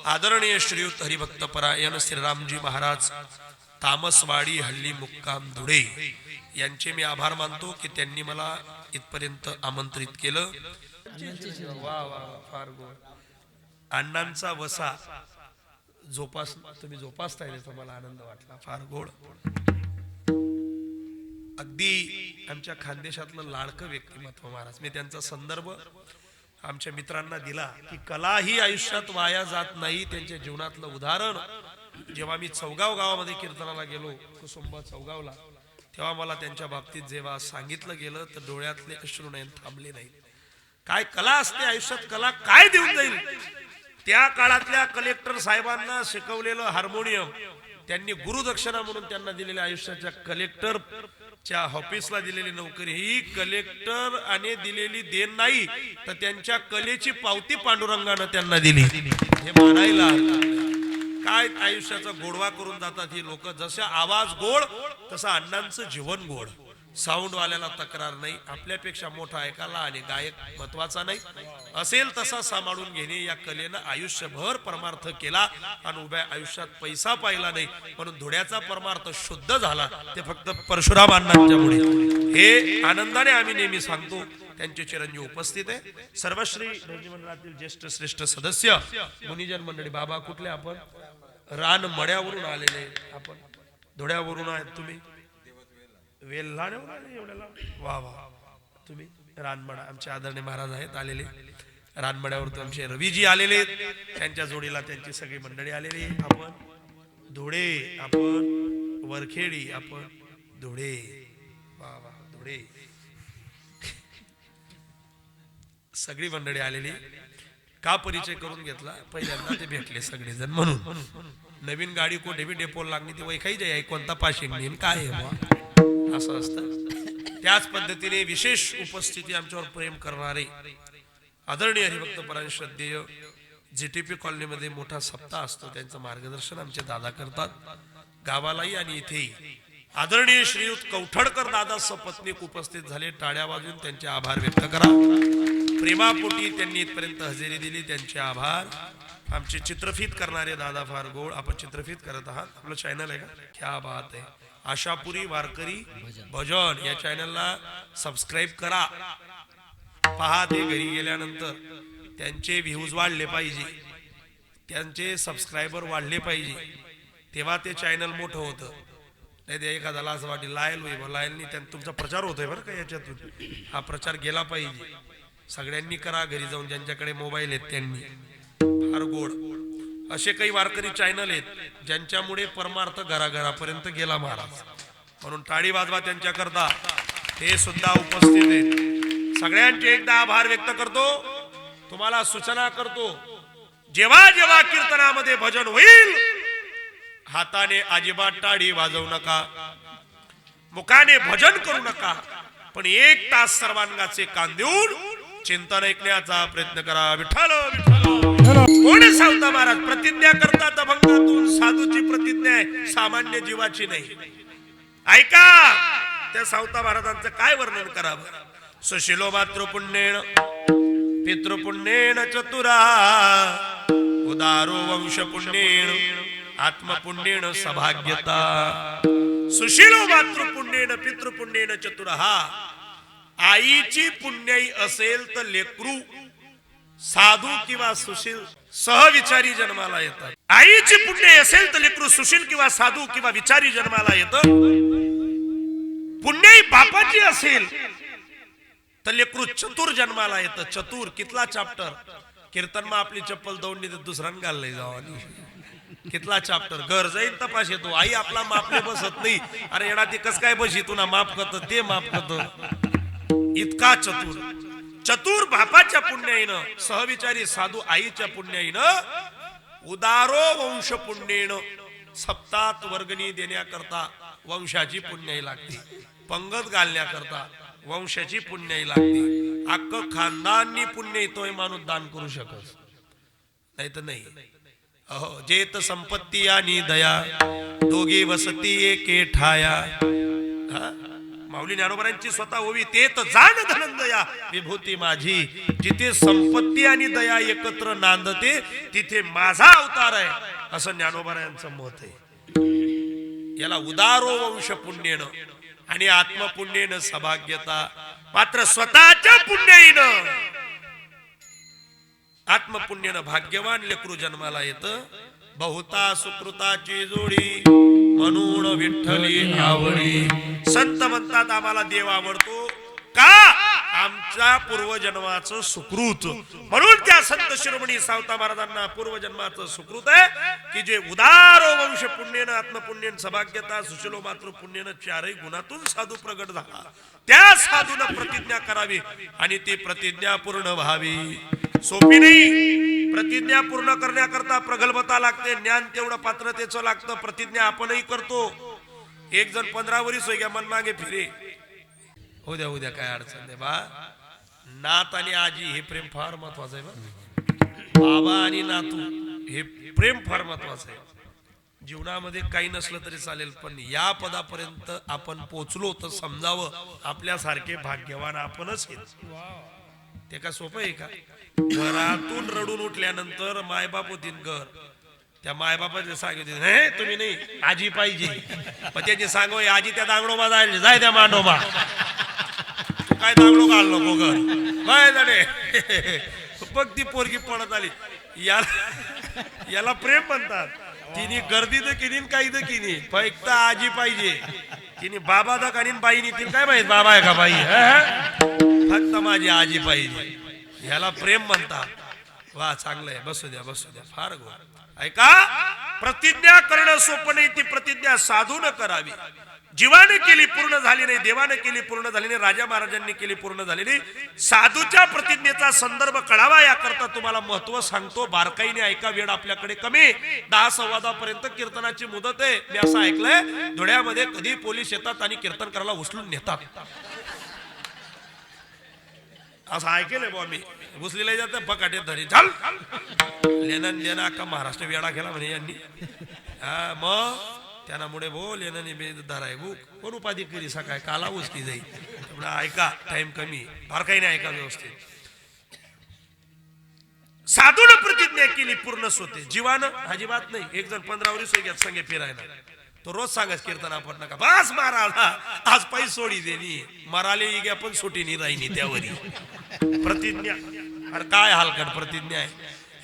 आदरणीय श्रीयुत हरिभक्तपरायण श्रीरामजी महाराज तामसवाडी हल्ली मुक्काम धुळे यांचे मी आभार मानतो की त्यांनी मला इथपर्यंत आमंत्रित केलं फार गोड अण्णांचा वसा तुम्ही जोपासताय त्याचा मला आनंद वाटला फार गोड अगदी आमच्या खानदेशातलं लाडकं व्यक्तिमत्व महाराज मी त्यांचा संदर्भ आमच्या मित्रांना दिला की कला ही आयुष्यात वाया जात नाही त्यांच्या जीवनातलं उदाहरण जेव्हा मी चौगाव गावामध्ये कीर्तनाला गेलो कुसुंब चौगावला तेव्हा मला त्यांच्या बाबतीत जेव्हा सांगितलं गेलं तर डोळ्यातले अश्रुनयन थांबले नाही काय कला असते आयुष्यात कला काय देऊन जाईल त्या काळातल्या कलेक्टर साहेबांना शिकवलेलं हार्मोनियम त्यांनी गुरुदक्षिणा म्हणून त्यांना दिलेल्या आयुष्याच्या कलेक्टरच्या ऑफिसला दिलेली नोकरी ही कलेक्टर आणि दिलेली देण नाही तर त्यांच्या कलेची पावती पांडुरंगानं त्यांना दिली हे म्हणायला काय आयुष्याचा गोडवा करून जातात ही लोक जसा आवाज गोड तसा अण्णांचं जीवन गोड साऊंड वाल्याला तक्रार नाही आपल्यापेक्षा मोठा ऐकायला आणि गायक महत्वाचा नाही असेल तसा सांभाळून घेणे या कलेनं आयुष्यभर परमार्थ केला आणि उभ्या आयुष्यात पैसा पाहिला नाही म्हणून धुळ्याचा परमार्थ शुद्ध झाला ते फक्त परशुराम अण्णांच्यामुळे हे आनंदाने आम्ही नेहमी सांगतो त्यांचे चिरंजीव उपस्थित आहे सर्वश्री मंडळातील ज्येष्ठ श्रेष्ठ सदस्य मुनिजन मंडळी बाबा कुठले आपण रान मड्यावरून आलेले आपण धुळ्यावरून आहेत तुम्ही वा वा तुम्ही रानमडा आमचे आदरणीय महाराज आहेत आलेले रानमड्यावर आमचे रवीजी आलेले त्यांच्या जोडीला त्यांची सगळी मंडळी आलेली आपण धुळे आपण वरखेडी आपण धुळे वा वा धुळे सगळी मंडळी आलेली का परिचय करून घेतला पहिल्यांदा ते भेटले सगळेजण म्हणून नवीन गाडी कोठे बी डेपोला लागली ती वैखाई जाई कोणता पाशिंग नेम काय आहे असं असतं त्याच पद्धतीने विशेष उपस्थिती आमच्यावर प्रेम करणारे आदरणीय हरिभक्तपरायण श्रद्धेय जीटीपी कॉलनीमध्ये मोठा सप्ताह असतो त्यांचं मार्गदर्शन आमचे दादा करतात गावालाही आणि इथेही आदरणीय श्रीयुत कवठडकर दादा सपत्नीक उपस्थित झाले टाळ्या वाजून त्यांचे आभार व्यक्त करा प्रेमापोटी त्यांनी इथपर्यंत हजेरी दिली त्यांचे आभार आमचे चित्रफित करणारे दादा फार गोड आपण चित्रफित करत आहात आपलं चॅनल आहे का क्या बात आहे आशापुरी वारकरी भजन या चॅनलला सबस्क्राईब करा पहा ते घरी गेल्यानंतर त्यांचे व्ह्यूज वाढले पाहिजे त्यांचे सबस्क्रायबर वाढले पाहिजे तेव्हा ते चॅनल मोठं होतं नाही ते एखाद्याला असं वाटेल लायलनी तुमचा प्रचार होतोय बरं का याच्यातून हा प्रचार गेला पाहिजे सगळ्यांनी करा घरी जाऊन ज्यांच्याकडे मोबाईल आहेत त्यांनी फार गोड असे काही वारकरी चॅनल आहेत ज्यांच्यामुळे परमार्थ घराघरापर्यंत गेला महाराज म्हणून टाळी वाजवा त्यांच्या करता हे सुद्धा उपस्थित आहेत सगळ्यांचे एकदा आभार व्यक्त करतो तुम्हाला सूचना करतो जेव्हा जेव्हा कीर्तनामध्ये भजन होईल हाताने अजिबात टाळी वाजवू नका मुखाने भजन करू नका पण 1 तास सर्वांगाचे कान देऊन चिंतन ऐकण्याचा प्रयत्न करा विठ्ठल विठ्ठल कोण सावता महाराज? प्रतिज्ञा करतात अभंगातून. साधूची प्रतिज्ञा आहे, सामान्य जीवाची नाही. ऐका त्या सावता महाराजांचं काय वर्णन करावं. सुशिलो मातृपुण्येन पितृपुण्येन चतुरा उदारो वंशपुण्येन आत्मपुण्येन सभाग्यता. सुशिलो मातृपुण्येन पितृपुण्येन चतुरा. आईची पुण्याई असेल तर लेकरू साधू किंवा सुशील सहविचारी जन्माला येतात. आईची पुण्याई असेल तर लेकरू सुशील किंवा साधू किंवा विचारी जन्माला येतं. पुण्याई बापाची असेल तर लेकरू चतुर जन्माला येतं. चतुर कितला चॅप्टर? कीर्तन मा आपली चप्पल दौडली तर दुसऱ्यान घाललंय जावा. कितला चॅप्टर? घर जाईल तपास येतो. आई आपला मापले बसत नाही. अरे येडा ती कस काय बशी तुला माफ करत ते माफ करत. इतका चतुर. चतुर बापाच्या पुण्याईनं, सहविचारी साधू आईच्या पुण्याईनं, उदारो वंश पुण्येनं. सप्तात वर्गणी देण्याकरता वंशाची पुण्याई लागते. पंगत घालण्याकरता वंशाची पुण्याई लागते. अख्खं खानदानी पुण्य येतोय माणूस दान करू शकत नाही तर नाही. अहो जेत संपत्ती आणि दया दोघी वसती एके ठाया. माऊली ज्ञानोबांची स्वतः ओवी. ते तर जाण धनंदया विभूती माझी. जिथे संपत्ती आणि दया एकत्र नांदते तिथे माझा अवतार आहे असं ज्ञानोबांचं मत आहे. याला उदारो वंश पुण्येनं आणि आत्मपुण्येनं सभाग्यता. मात्र स्वतःच्या पुण्याईनं आत्मपुण्येनं भाग्यवान लेकरू जन्माला येतं. बहुता सुकृताची जोडी म्हणून विठ्ठली आवडी. संत म्हणतात आम्हाला देव आवडतो का? आमच्या पूर्वजन्माचं सुकृत. म्हणून त्या संत शिरोमणी सावता महाराजांना पूर्वजन्माचं सुकृत आहे की जे उदारो वंश पुण्येनं आत्मपुण्येन सभाग्यता सुशिलो मातृ पुण्येनं चारही गुणातून साधू प्रगट झाला. त्या साधूनं प्रतिज्ञा करावी आणि ती प्रतिज्ञा पूर्ण व्हावी. सोपी नाही. प्रतिज्ञा पूर्ण करण्याकरता प्रगल्भता लागते. ज्ञान तेवढं पात्रतेचं लागतं. प्रतिज्ञा आपणही करतो. एक जण 15 वर्ष हो गया मन मागे फिरे. उद्या उद्या काय अडचण नाही बा. नात आणि आजी हे प्रेम फार महत्वाचं आहे बा. बाबा आणि नातू हे प्रेम फार महत्वाचं आहे. जीवनामध्ये काही नसलं तरी चालेल पण या पदापर्यंत आपण पोचलो तर समजावं आपल्यासारखे भाग्यवान आपणच. ते का सोपं आहे का? घरातून रडून उठल्यानंतर मायबाप होतीन घर. त्या मायबापाने सांगितलं हे तुम्ही नाही आजी पाहिजे. मग त्याची सांगो आजी त्या दांगडोबा जायला जाय त्या मांडोबा. तू काय दांगडो घाल नको घर काय झाले. बघ ती पोरगी पडत आली. याला प्रेम म्हणतात. तिने गर्दी तर किनी काही तर किनी फक्त आजी पाहिजे. तिने बाबा दा कानीन बाईनी तिने काय माहित बाबा आहे का बाई. फक्त माझी आजी पाहिजे. याला प्रेम म्हणतात. वा चांगलं आहे. बसू द्या बसू द्या. फार गोड. ऐका प्रतिज्ञा करणं सोपं नाही. ती प्रतिज्ञा साधून करावी. जीवाने केली पूर्ण झाली नाही. देवाने केली पूर्ण झाली नाही. राजा महाराजांनी केली पूर्ण झाली नाही. साधूच्या प्रतिज्ञेचा संदर्भ कळावा याकरता तुम्हाला महत्व सांगतो. बारकाईने ऐका. वेळ आपल्याकडे कमी. 10:15 पर्यंत कीर्तनाची मुदत आहे. मी असं ऐकलंय धुळ्यामध्ये कधी पोलीस येतात आणि कीर्तन करायला उचलून नेतात. असं ऐकेलंय बुवा मी. उचलेले जाते पकाटे धरी चाल लेणन लेना का महाराष्ट्र वेळा केला म्हणे यांनी. हा मग त्यांना मुळे भो लेनाने बेदार गो कोण उपाधी करी सकाळ काला उचकी जाईल. ऐका टाइम कमी. फार काही नाही ऐका व्यवस्थित. साधून प्रतिज्ञा केली पूर्णच होते. जीवानं अजिबात नाही. एक जण 15 वर्ष घेत संगे फिरायला तो रोज सांगत कीर्तन आपण नका बस माराला आज पैसे सोडी देणी माराले घ्या पण सुटी नाही राहिनी त्यावरी प्रतिज्ञा. अरे काय हलकट प्रतिज्ञा आहे.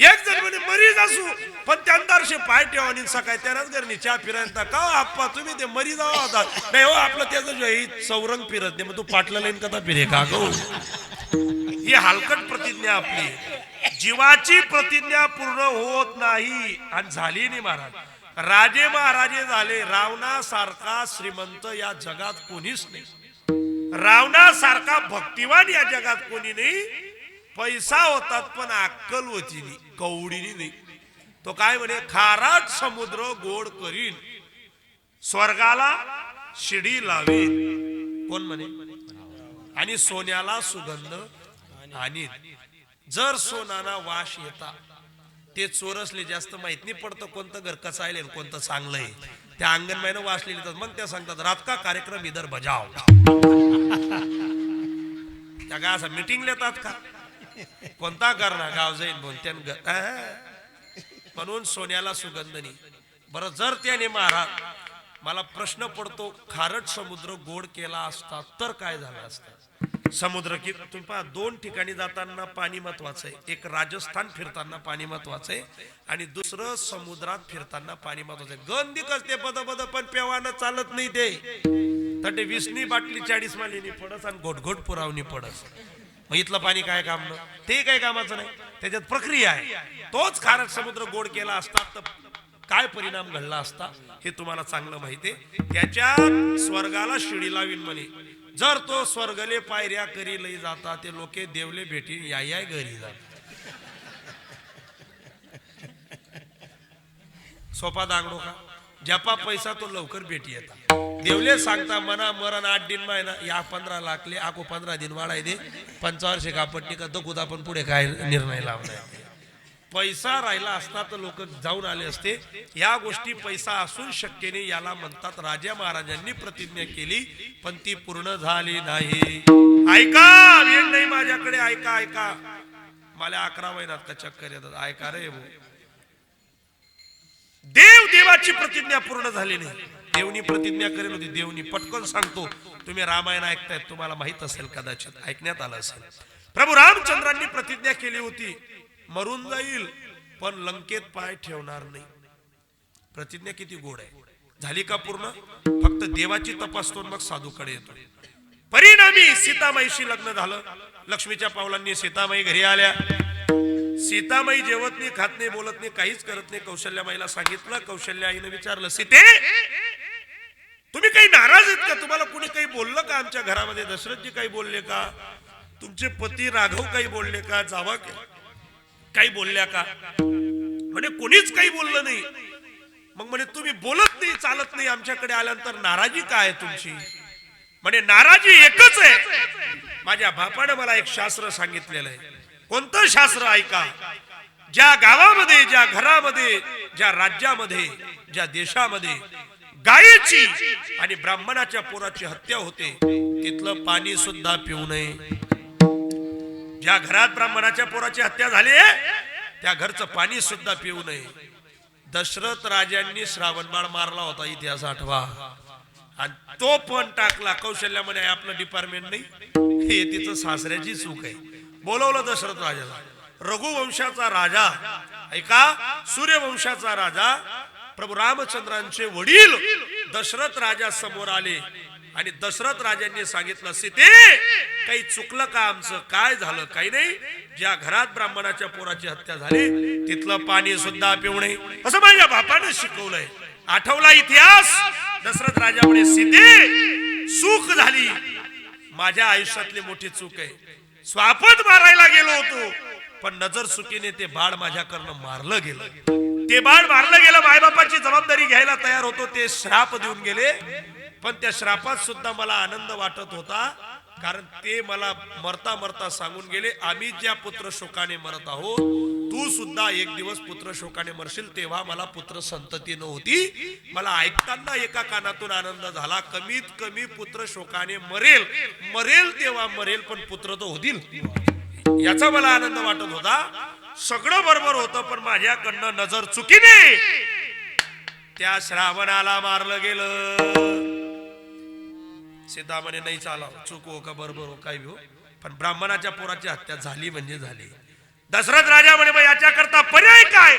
एक जण म्हणे मरीज असू पण त्यांदारशे पाय ठेवा सकाळी त्यालाच घरी चहा फिरायला का आप्पा तुम्ही ते मरी जावा होता नाही हो आपलं त्याचं चौरंग फिरत नाही मग तू पाटला लाईन कथा फिरे का गो. ही हलकट प्रतिज्ञा आपली. जीवाची प्रतिज्ञा पूर्ण होत नाही आणि झाली नाही महाराज. राजे महाराजे झाले. रावणासारखा श्रीमंत या जगात कोणीच नाही. रावणासारखा भक्तिवान या जगात कोणी नाही. पैसा होतात पण अक्कल होती नाही. कवडीनी नाही. तो काय म्हणे खाराट समुद्र गोड करीन स्वर्गाला शिडी लावेन. कोण म्हणे आणि सोन्याला सुगंध आणीन. जर सोनाना वास येता ते चोरसले जास्त माहित नाही पडतं कोणतं घर कसं आहे आणि कोणतं चांगलं आहे. त्या अंगणबाईनं वाचलेली तर मग त्या सांगतात रात का कार्यक्रम इधर बजाव. त्या काय असं मिटिंग लेतात का कोणता करणार गाव जाईल बोलत्यान म्हणून सोन्याला सुगंध नाही. बरं जर त्याने महाराज मला प्रश्न पडतो खारट समुद्र गोड केला असता तर काय झालं असतं. समुद्र की तुम्ही पहा दोन ठिकाणी जाताना पाणी महत्वाचं आहे. एक राजस्थान फिरताना पाणी महत्वाचं आहे आणि दुसरं समुद्रात फिरताना पाणी महत्वाचं आहे. गंधिकच ते पद पद पण पेवानं चालत नाही ते तर ते 20नी बाटली 40 मालिनी पडस आणि घोटघोट पुरावणी पडस. मग इथलं पाणी काय काम न ते काही कामाचं नाही. त्याच्यात प्रक्रिया आहे. तोच खारट समुद्र गोड केला असता तर काय परिणाम घडला असता हे तुम्हाला चांगलं माहिती आहे. त्याच्या स्वर्गाला शिडी लावीन म्हणे. जर तो स्वर्गले पायऱ्या करी लई जाता ते लोके देवले भेटीन या घरी जात. सोपा दांगडो का जपा पैसा तो लवकर भेटी येता. देवले सांगता मना मरण 8 दिन महिना या 15 लाखले आको 15 दिन वाढाय दे 45 कापट्टी का दखुदा पण पुढे काय निर्णय लावणार. पैसा राहिला असता तर लोक जाऊन आले असते. या गोष्टी पैसा असून शक्य नाही. याला म्हणतात राजा महाराजांनी प्रतिज्ञा केली पण ती पूर्ण झाली नाही. ऐका वेळ नाही माझ्याकडे ऐका ऐका मला 11 महिन्यात का चक्कर येतात. ऐका रे देव देवाची प्रतिज्ञा पूर्ण झाली नाही. देवनी प्रतिज्ञा करेल होती. देवनी पटकन सांगतो तुम्ही रामायण ऐकतायत तुम्हाला माहित असेल कदाचित ऐकण्यात आलं असेल. प्रभू रामचंद्रांनी प्रतिज्ञा केली होती मरून जाईल पण लंकेत पाय ठेवणार नाही. प्रतिज्ञा किती गोड आहे. झाली का पूर्ण. फक्त देवाची तपासतो मग साधूकडे येतो. परिणामी सीतामाईशी लग्न झालं. लक्ष्मीच्या पावलांनी सीतामाई घरी आल्या. सीतामाई जेवत नाही खात नाही बोलत नाही काहीच करत नाही. कौशल्यामाईला सांगितलं. कौशल्या आईने विचारलं सीते तुम्ही काही नाराज आहेत का. तुम्हाला कुणी काही बोललं का आमच्या घरामध्ये. दशरथजी काही बोलले का. तुमचे पती राघव काही बोलले का. जावा काही बोलल्या का. म्हणे कोणीच काही बोललं नाही. मग म्हणे तुम्ही बोलत नाही चालत नाही आमच्याकडे आल्यानंतर नाराजी काय आहे तुमची. म्हणे नाराजी एकच आहे. माझ्या बापाने मला एक शास्त्र सांगितलेलं आहे. कोणतं शास्त्र ऐका. ज्या गावामध्ये ज्या घरामध्ये ज्या राज्यामध्ये ज्या देशामध्ये गायीची आणि ब्राह्मणाच्या पोराची हत्या होते तिथलं पाणी सुद्धा पिऊ नये. ज्या घरात ब्राह्मणाच्या पोराची हत्या झाली त्या घरचं पाणी सुद्धा पिऊ नये. दशरथ राजांनी श्रावणबाळ मारला होता इतिहास आठवा आणि तो पण टाकला. कौशल्या म्हणे आपलं डिपार्टमेंट नाही हे तिचं सासऱ्याची चूक आहे. बोलवलं दशरथ राजाला. रघुवंशाचा राजा ऐका सूर्यवंशाचा राजा प्रभू रामचंद्रांचे वडील दशरथ राजा समोर आले आणि दशरथ राजांनी सांगितलं सीते काही चुकलं का आमचं. काय झालं. काही नाही. ज्या घरात ब्राह्मणाच्या पोराची हत्या झाली तिथलं पाणी सुद्धा पिऊ नये असं माझ्या बापाने शिकवलंय. आठवला इतिहास. दशरथ राजा म्हणे सीते चूक झाली. माझ्या आयुष्यातली मोठी चूक आहे. स्वापद मारायला गेलो होतो पण नजर चुकीने ते बाळ माझ्याकडनं मारलं गेलं. ते बाळ मारलं गेलं. मायबापाची जबाबदारी घ्यायला तयार होतो. ते श्राप देऊन गेले पण त्या श्रापात सुद्धा मला आनंद वाटत होता कारण ते मला मरता मरता सांगून गेले आम्ही ज्या पुत्र शोकाने मरत आहोत तू सुद्धा एक दिवस पुत्र शोकाने मरशील. तेव्हा मला पुत्र संतती नव्हती. मला ऐकताना एका कानातून आनंद झाला. कमीत कमी पुत्र शोकाने मरेल मरेल तेव्हा मरेल पण पुत्र तर होतील याचा मला आनंद वाटत होता. सगळं बरोबर होतं पण माझ्याकडनं नजर चुकीने त्या श्रावणाला मारलं गेलं. सीता म्हणे नाही चाला चूक हो का बरोबर हो काही हो पण ब्राह्मणाच्या पोराची हत्या झाली म्हणजे झाली. दशरथ राजा म्हणे मग याच्याकरता पर्याय काय.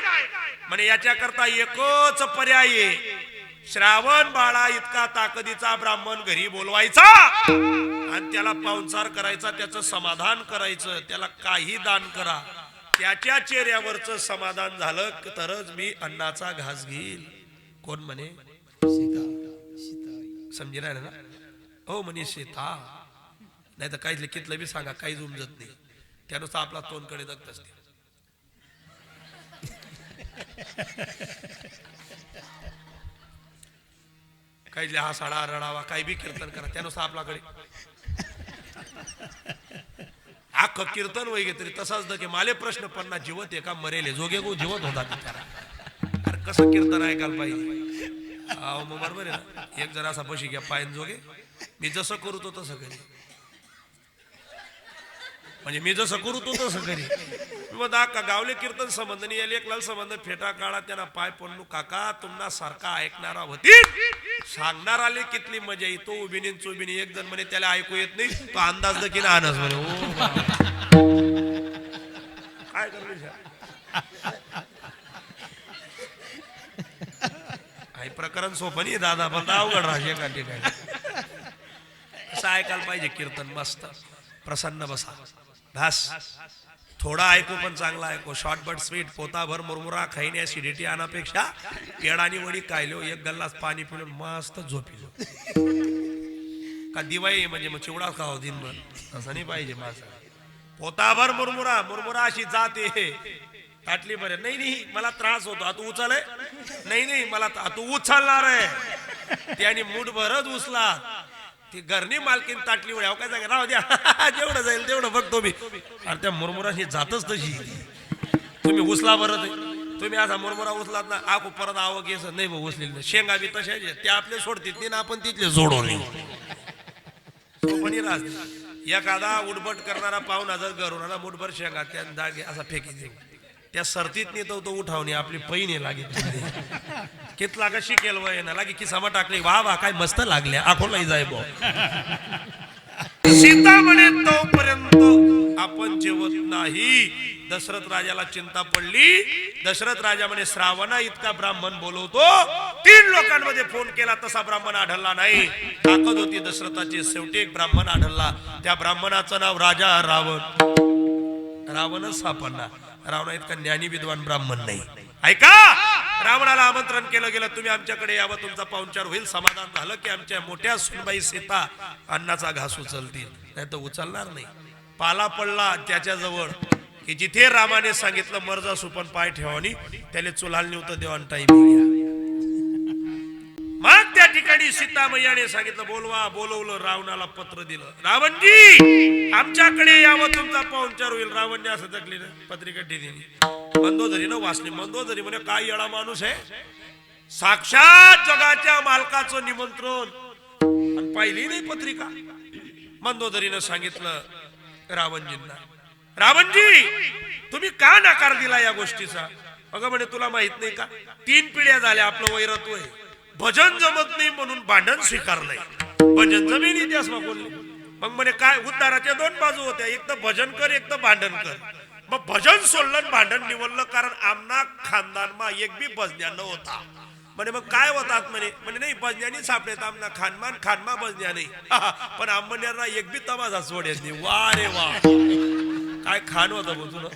म्हणे याच्याकरता एकच पर्याय आहे. श्रावण बाळा इतका ताकदीचा ब्राह्मण घरी बोलवायचा आणि त्याला पाहुणचार करायचा. त्याचं समाधान करायचं. त्याला काही दान करा. त्याच्या चेहऱ्यावरचं समाधान झालं तरच मी अन्नाचा घास घेईल. कोण म्हणे समजी राहिले ना. हो म्हणे सीता नाही तर काहीच लिखितलं बी सांगा काहीच उमजत नाही. त्यानुसार आपला तोंडकडे दगत असते. काही हा साडा रडावा काही बी कीर्तन करा त्यानुसार आपल्याकडे अख्खं कीर्तन वैगे तरी तसाच की माले प्रश्न पडना जीवत एका मरेले जोगे गो जीवत होता बिचारा. अरे कसं कीर्तन ऐकायला पाहिजे. अहो मग बरोबर आहे ना. एक जरा असा पशी घ्या पायन जोगे मी जसं करू तो तसं करी. म्हणजे मी जसं करू तो तसं करी. मग का गावले कीर्तन संबंध नाही याले एकलाल संबंध फेटा काळा त्यांना पाय पडलो काका तुम्हाला सारखा ऐकणारा होती सांगणार आले कितली मजा येतो उभिनी चुबिनी एक जण म्हणे त्याला ऐकू येत नाही तो अंदाज देखील आणस म्हणे ओ काय करले आई प्रकरण सोपं नाही दादा पण अवघड राहते का ठिकाणी. असं ऐकायला पाहिजे कीर्तन मस्त प्रसन्न बसा भास थोडा ऐकू पण चांगला ऐकू शॉर्ट बट स्वीट पोताभर मुरमुरा खाईने ऍसिडिटी आणण्यापेक्षा पेडानी वडी कायलो एक गल्लास पाणी पिऊन मस्त झोपिलो का दिवाळी म्हणजे मग चिवडा खावा दिनभर असं नाही पाहिजे माझं. पोताभर मुरमुरा मुरमुरा अशी जाते ताटली बरे नाही नाही मला त्रास होतो आता उचलय नाही नाही मला तू उचलणार आहे त्याने मूठ भरत उचला ती घरनी मालकीन ताटली वळ्या काय सांगा राहू द्या जेवढं जाईल तेवढं बघतो मी. अरे त्या मुरमुराशी जातच तशी तुम्ही उचला बरं तुम्ही असा मुरमुरा उचलात ना आखू परत आवक येस नाही भाऊ उचलेली शेंगा बी तशाचे ते आपले सोडतील नाही ना आपण तिथले सोडून सोपणी राहते. एखादा उडबट करणारा पाहुणा जर घरून आला मुठभर शेंगा त्या दागे असा फेकी दे त्या सर्तीत नेतो तो उठावणे आपली पैने लागेल कितला कशी केलं वय ना लागे की समा टाकली वा वा काय मस्त लागल्या आखोला जाय बो. सीता म्हणे तोपर्यंत आपण जेवत नाही. दशरथ राजाला चिंता पडली. दशरथ राजा म्हणे श्रावणा इतका ब्राह्मण बोलवतो 3 लोकांमध्ये फोन केला तसा ब्राह्मण आढळला नाही. ताकद होती दशरथाची. शेवटी एक ब्राह्मण आढळला त्या ब्राह्मणाचं नाव राजा रावण. रावणच सापडला. रावणा इतका ज्ञानी विद्वान ब्राह्मण नाही. ऐका रावणाला आमंत्रण केलं गेलं तुम्ही आमच्याकडे यावं तुमचा पाहुणचार होईल. समाधान झालं की आमच्या मोठ्या सुनबाई सीता अन्नाचा घास उचलतील नाही तर उचलणार नाही. पाला पडला त्याच्याजवळ की जिथे रामाने सांगितलं मर्जा सुपन पाय ठेवानी त्याला चुलाल नव्हतं देवान टाइम. मग त्या ठिकाणी सीता मैयाने सांगितलं बोलवा. बोलवलं रावणाला पत्र दिलं रावणजी आमच्याकडे यावं तुमचा पाहुणचार होईल. रावणने असं जगली ना पत्रिका दिली मंदोदरीनं वाचली. मंदोदरी म्हणे काय येडा माणूस आहे साक्षात जगाच्या मालकाचं निमंत्रण आणि पाहिली नाही पत्रिका. मंदोदरीनं सांगितलं रावणजींना रावणजी तुम्ही का नकार दिला या गोष्टीचा. अगं म्हणे तुला माहित नाही का 3 पिढ्या झाल्या आपलं वैरत्व आहे. भजन जमत नाही म्हणून भांडण स्वीकारलंय. भजन जमीन इतिहास बोलले. मग म्हणे काय उद्धाराच्या 2 बाजू होत्या एक तर भजन कर एक तर भांडण कर. मग भजन सोडलं भांडण निवडलं कारण आमना खानदान मा एक बी भजन्या न होता. म्हणे मग काय होतात म्हणे म्हणे नाही भजन्यानी सापडेत आमना खानमान खानमा भजन्या नाही पण आंबण्याला एक बी तमाशा सोडेत नाही. वा रे वा काय खान होता बोलतो ना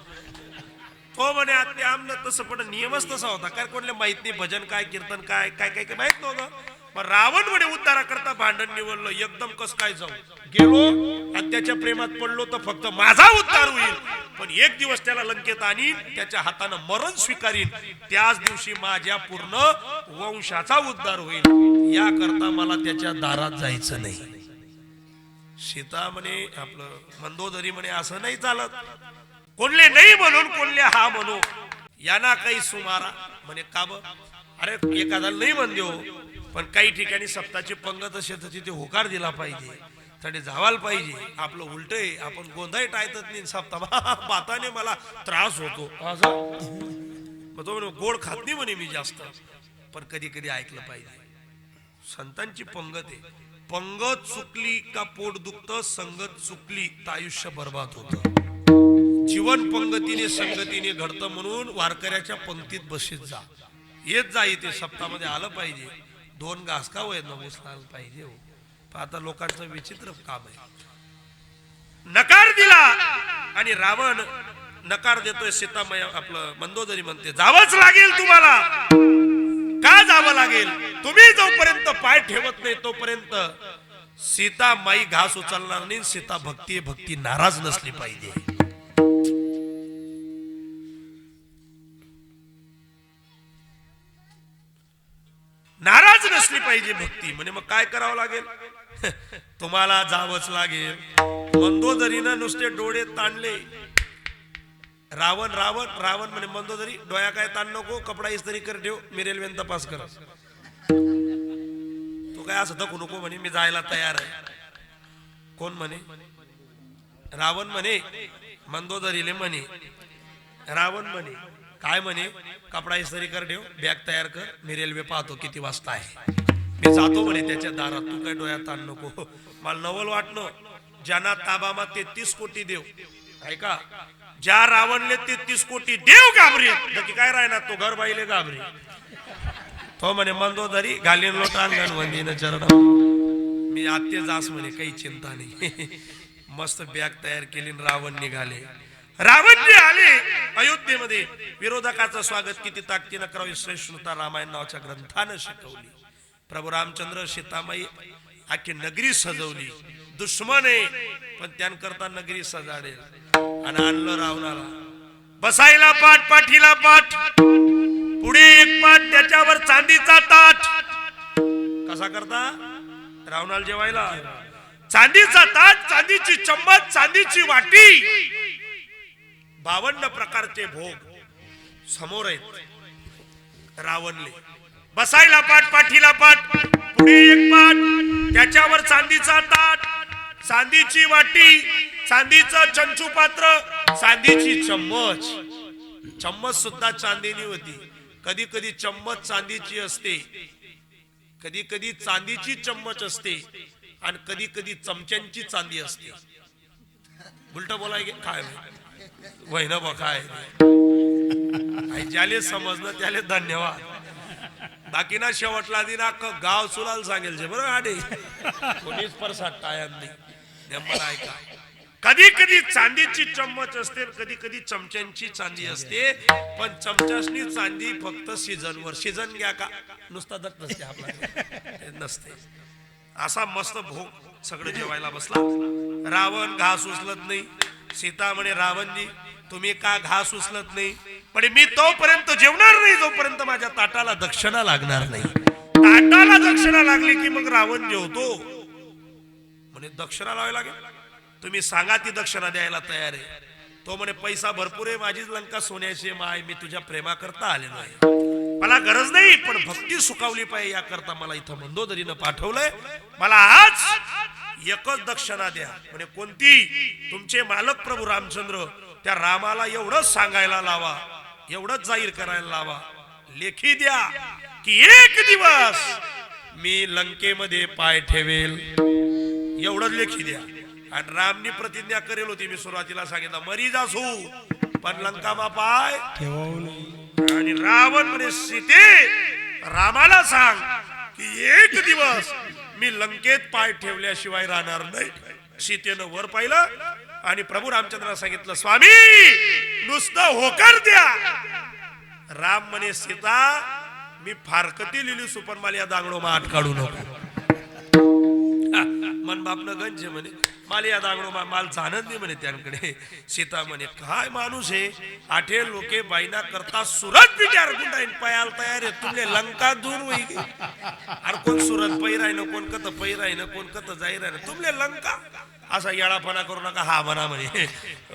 तो म्हणे आता आमनं तसं पण नियमच तसा होता काय कोणाला माहित नाही भजन काय कीर्तन काय काय काय काय माहित नव्हतं. पण रावण म्हणे उद्धारा करता भांडण निवडलं एकदम कस काय जाऊ गेलो आणि त्याच्या प्रेमात पडलो तर फक्त माझा उद्धार होईल. पण एक दिवस त्याला लंकेत आणीन त्याच्या हातानं मरण स्वीकारीन त्याच दिवशी माझ्या पूर्ण वंशाचा उद्धार होईल. या करता मला त्याच्या दारात जायचं नाही. सीता म्हणे आपलं मंदोदरी म्हणे असं नाही चालत. कोणले नाही म्हणून कोणले हा म्हणू यांना काही सुमारा म्हणे का ब अरे एखादा नाही म्हण देऊ पण काही ठिकाणी सप्ताची पंगत असेल तर तिथे होकार दिला पाहिजे तडे जावाल पाहिजे. आपलं उलट आहे आपण गोंधळ टाळतच नाही सप्ता बाताने मला त्रास होतो मग तो गोड खात नाही म्हणे मी जास्त पण कधी कधी ऐकलं पाहिजे. संतांची पंगत आहे. पंगत चुकली का पोट दुखतं संगत चुकली तर आयुष्य बर्बाद होतं. जीवन पंगतीने संगतीने घडतं म्हणून वारकऱ्याच्या पंक्तीत बशीत जा येत जा. इथे सप्तामध्ये आलं पाहिजे. 2 घास का वय नवसाला पाहिजे हो. आता लोकांचं विचित्र काम आहे. नकार दिला आणि रावण नकार देतोय. सीतामय आपलं मंदोदरी म्हणते जावंच लागेल तुम्हाला. का जावं लागेल तुम्ही जोपर्यंत पाय ठेवत नाही तोपर्यंत सीता माई घास उचलणार नाही. सीता भक्ती भक्ती नाराज नसली पाहिजे. नाराज नसली पाहिजे भक्ती. म्हणे मग काय करावं लागेल तुम्हाला जावंच लागेल. मंदोदरीनं नुसते डोळे ताणले. रावण रावण रावण म्हणे मंदोदरी डोळ्या काय ताण नको, कपडा इस्त्री कर ठेव, मी रेल्वेन तपास कर. तू काय असं धकू नको म्हणे, मी जायला तयार आहे. कोण म्हणे? रावण म्हणे मंदोदरीले म्हणे. रावण म्हणे काय म्हणे? कपडा इस्त्री कर ठेव, बॅग तयार कर, मी रेल्वे पाहतो किती वाजता आहे, मी जातो म्हणे त्याच्या दारात, तू काय डोळ्यात ताण नको. मला नवल वाटणं, ज्यांना ताबामा 33 कोटी देव, ऐका, ज्या रावणले 33 कोटी देव घाबरे, नक्की काय राहणार तो घर बाईले घाबरे. तो म्हणे मंदोदरी घालीन लोट अंगण वंदीन चरण, मी आत्ते जास म्हणे, काही चिंता नाही. मस्त बॅग तयार केली, रावण निघाले. रावण जे आले अयोध्येमध्ये, विरोधकाचं स्वागत किती ताकदीनं करावे सहिष्णुता रामायण नावाच्या ग्रंथानं शिकवली. प्रभू रामचंद्र सीतामाई आखी नगरी सजवली. दुश्मन आहे पण त्यांकरता नगरी सजाडेल. आणि आणलं रावणाला, बसायला पाठ, पाठीला पाठ, पुढे एक पाठ, त्याच्यावर चांदीचा ताट. कसा करता? रावणाला जेवायला चांदीचा ताट, चांदीची चम्मच, चांदीची वाटी, 52 प्रकारचे भोग समोर आहेत रावणले. बसायला पाठ, पाठीला पाठ, पुढे एक पाठ, त्याच्यावर चांदीचा ताट, चांदीची वाटी, चांदीचं चंचू पात्र, चांदीची चम्मच. चम्मच सुद्धा चांदीनी होती. कधी कधी चम्मच चांदीची असते, कधी कधी चांदीची चम्मच असते, आणि कधी कधी चमच्यांची चांदी असते. उलट बोलाय काय वय ना बा, काय ज्याले समजलं त्याले धन्यवाद. बाकी ना शेवटला दिन गाव सुलाल सांगेल बरोबर आडे कोणीच परसाट टाया नाही. मला ऐका, कधी कधी चांदीची चम्मच असते, कधी कधी चमच्यांची चांदी असते, पण चमच्यासनी चांदी फक्त सीझनवर. सीझन घ्या का नुसता दत्त नसते आपला नसते. असा मस्त भोग सगळं जेवायला बसला. रावण घास उचलत नाही. सीता म्हणे रावणजी तुम्ही का घास उचलत नाही? पण मी तोपर्यंत जेवणार नाही जोपर्यंत माझ्या ताटाला दक्षिणा लागणार नाही. ताटाला दक्षिणा लागली की मग रावण जेवतो. म्हणे दक्षिणा लावायला लागेल, तुम्ही सांगा ती दक्षिणा द्यायला तयार आहे. तो म्हणे पैसा भरपूर आहे, माझीच लंका सोन्याची माय, मी तुझ्या प्रेमाकरता आलेलो आहे, मला गरज नाही, पण भक्ती सुखावली पाहिजे याकरता मला इथं मंदोदरीनं पाठवलंय. मला आज एकच दक्षिणा द्या. म्हणे कोणती? तुमचे मालक प्रभू रामचंद्र त्या रामाला एवढंच सांगायला लावा, एवढंच जाहीर करायला लावा, लेखी द्या की एक दिवस मी लंकेमध्ये पाय ठेवेल. एवढंच लेखी द्या. आणि रामनी प्रतिज्ञा करेल होती, मी सुरुवातीला सांगितलं, मरी जासू पण लंकामा पाय ठेवू नये. आणि रावण म्हणे सीते रामाला सांग की एक दिवस मी लंकेत पाय ठेवल्याशिवाय राहणार नाही. सीतेनं वर पाहिलं आणि प्रभू रामचंद्राला सांगितलं, स्वामी नुसतं होकार द्या. राम म्हणे सीता मी फारकती लिहिली सुपन मला या दांगडो माठ काढू नको. मन बापनं गंज म्हणे माल या दांगडो माल जाणत नाही म्हणे त्यांकडे. सीता म्हणे काय माणूस आहे, आठे लोके बाईना करता सुरत विचार गुंडाईन पायाल तयार आहे, तुमले लंका दूर होई. अरे कोण सुरत पै राहिनं, कोण कत पै राहिनं, कोण कत जाई राहिनं, तुमले लंका. असा येळापणा करू नका. हा म्हणा म्हणे.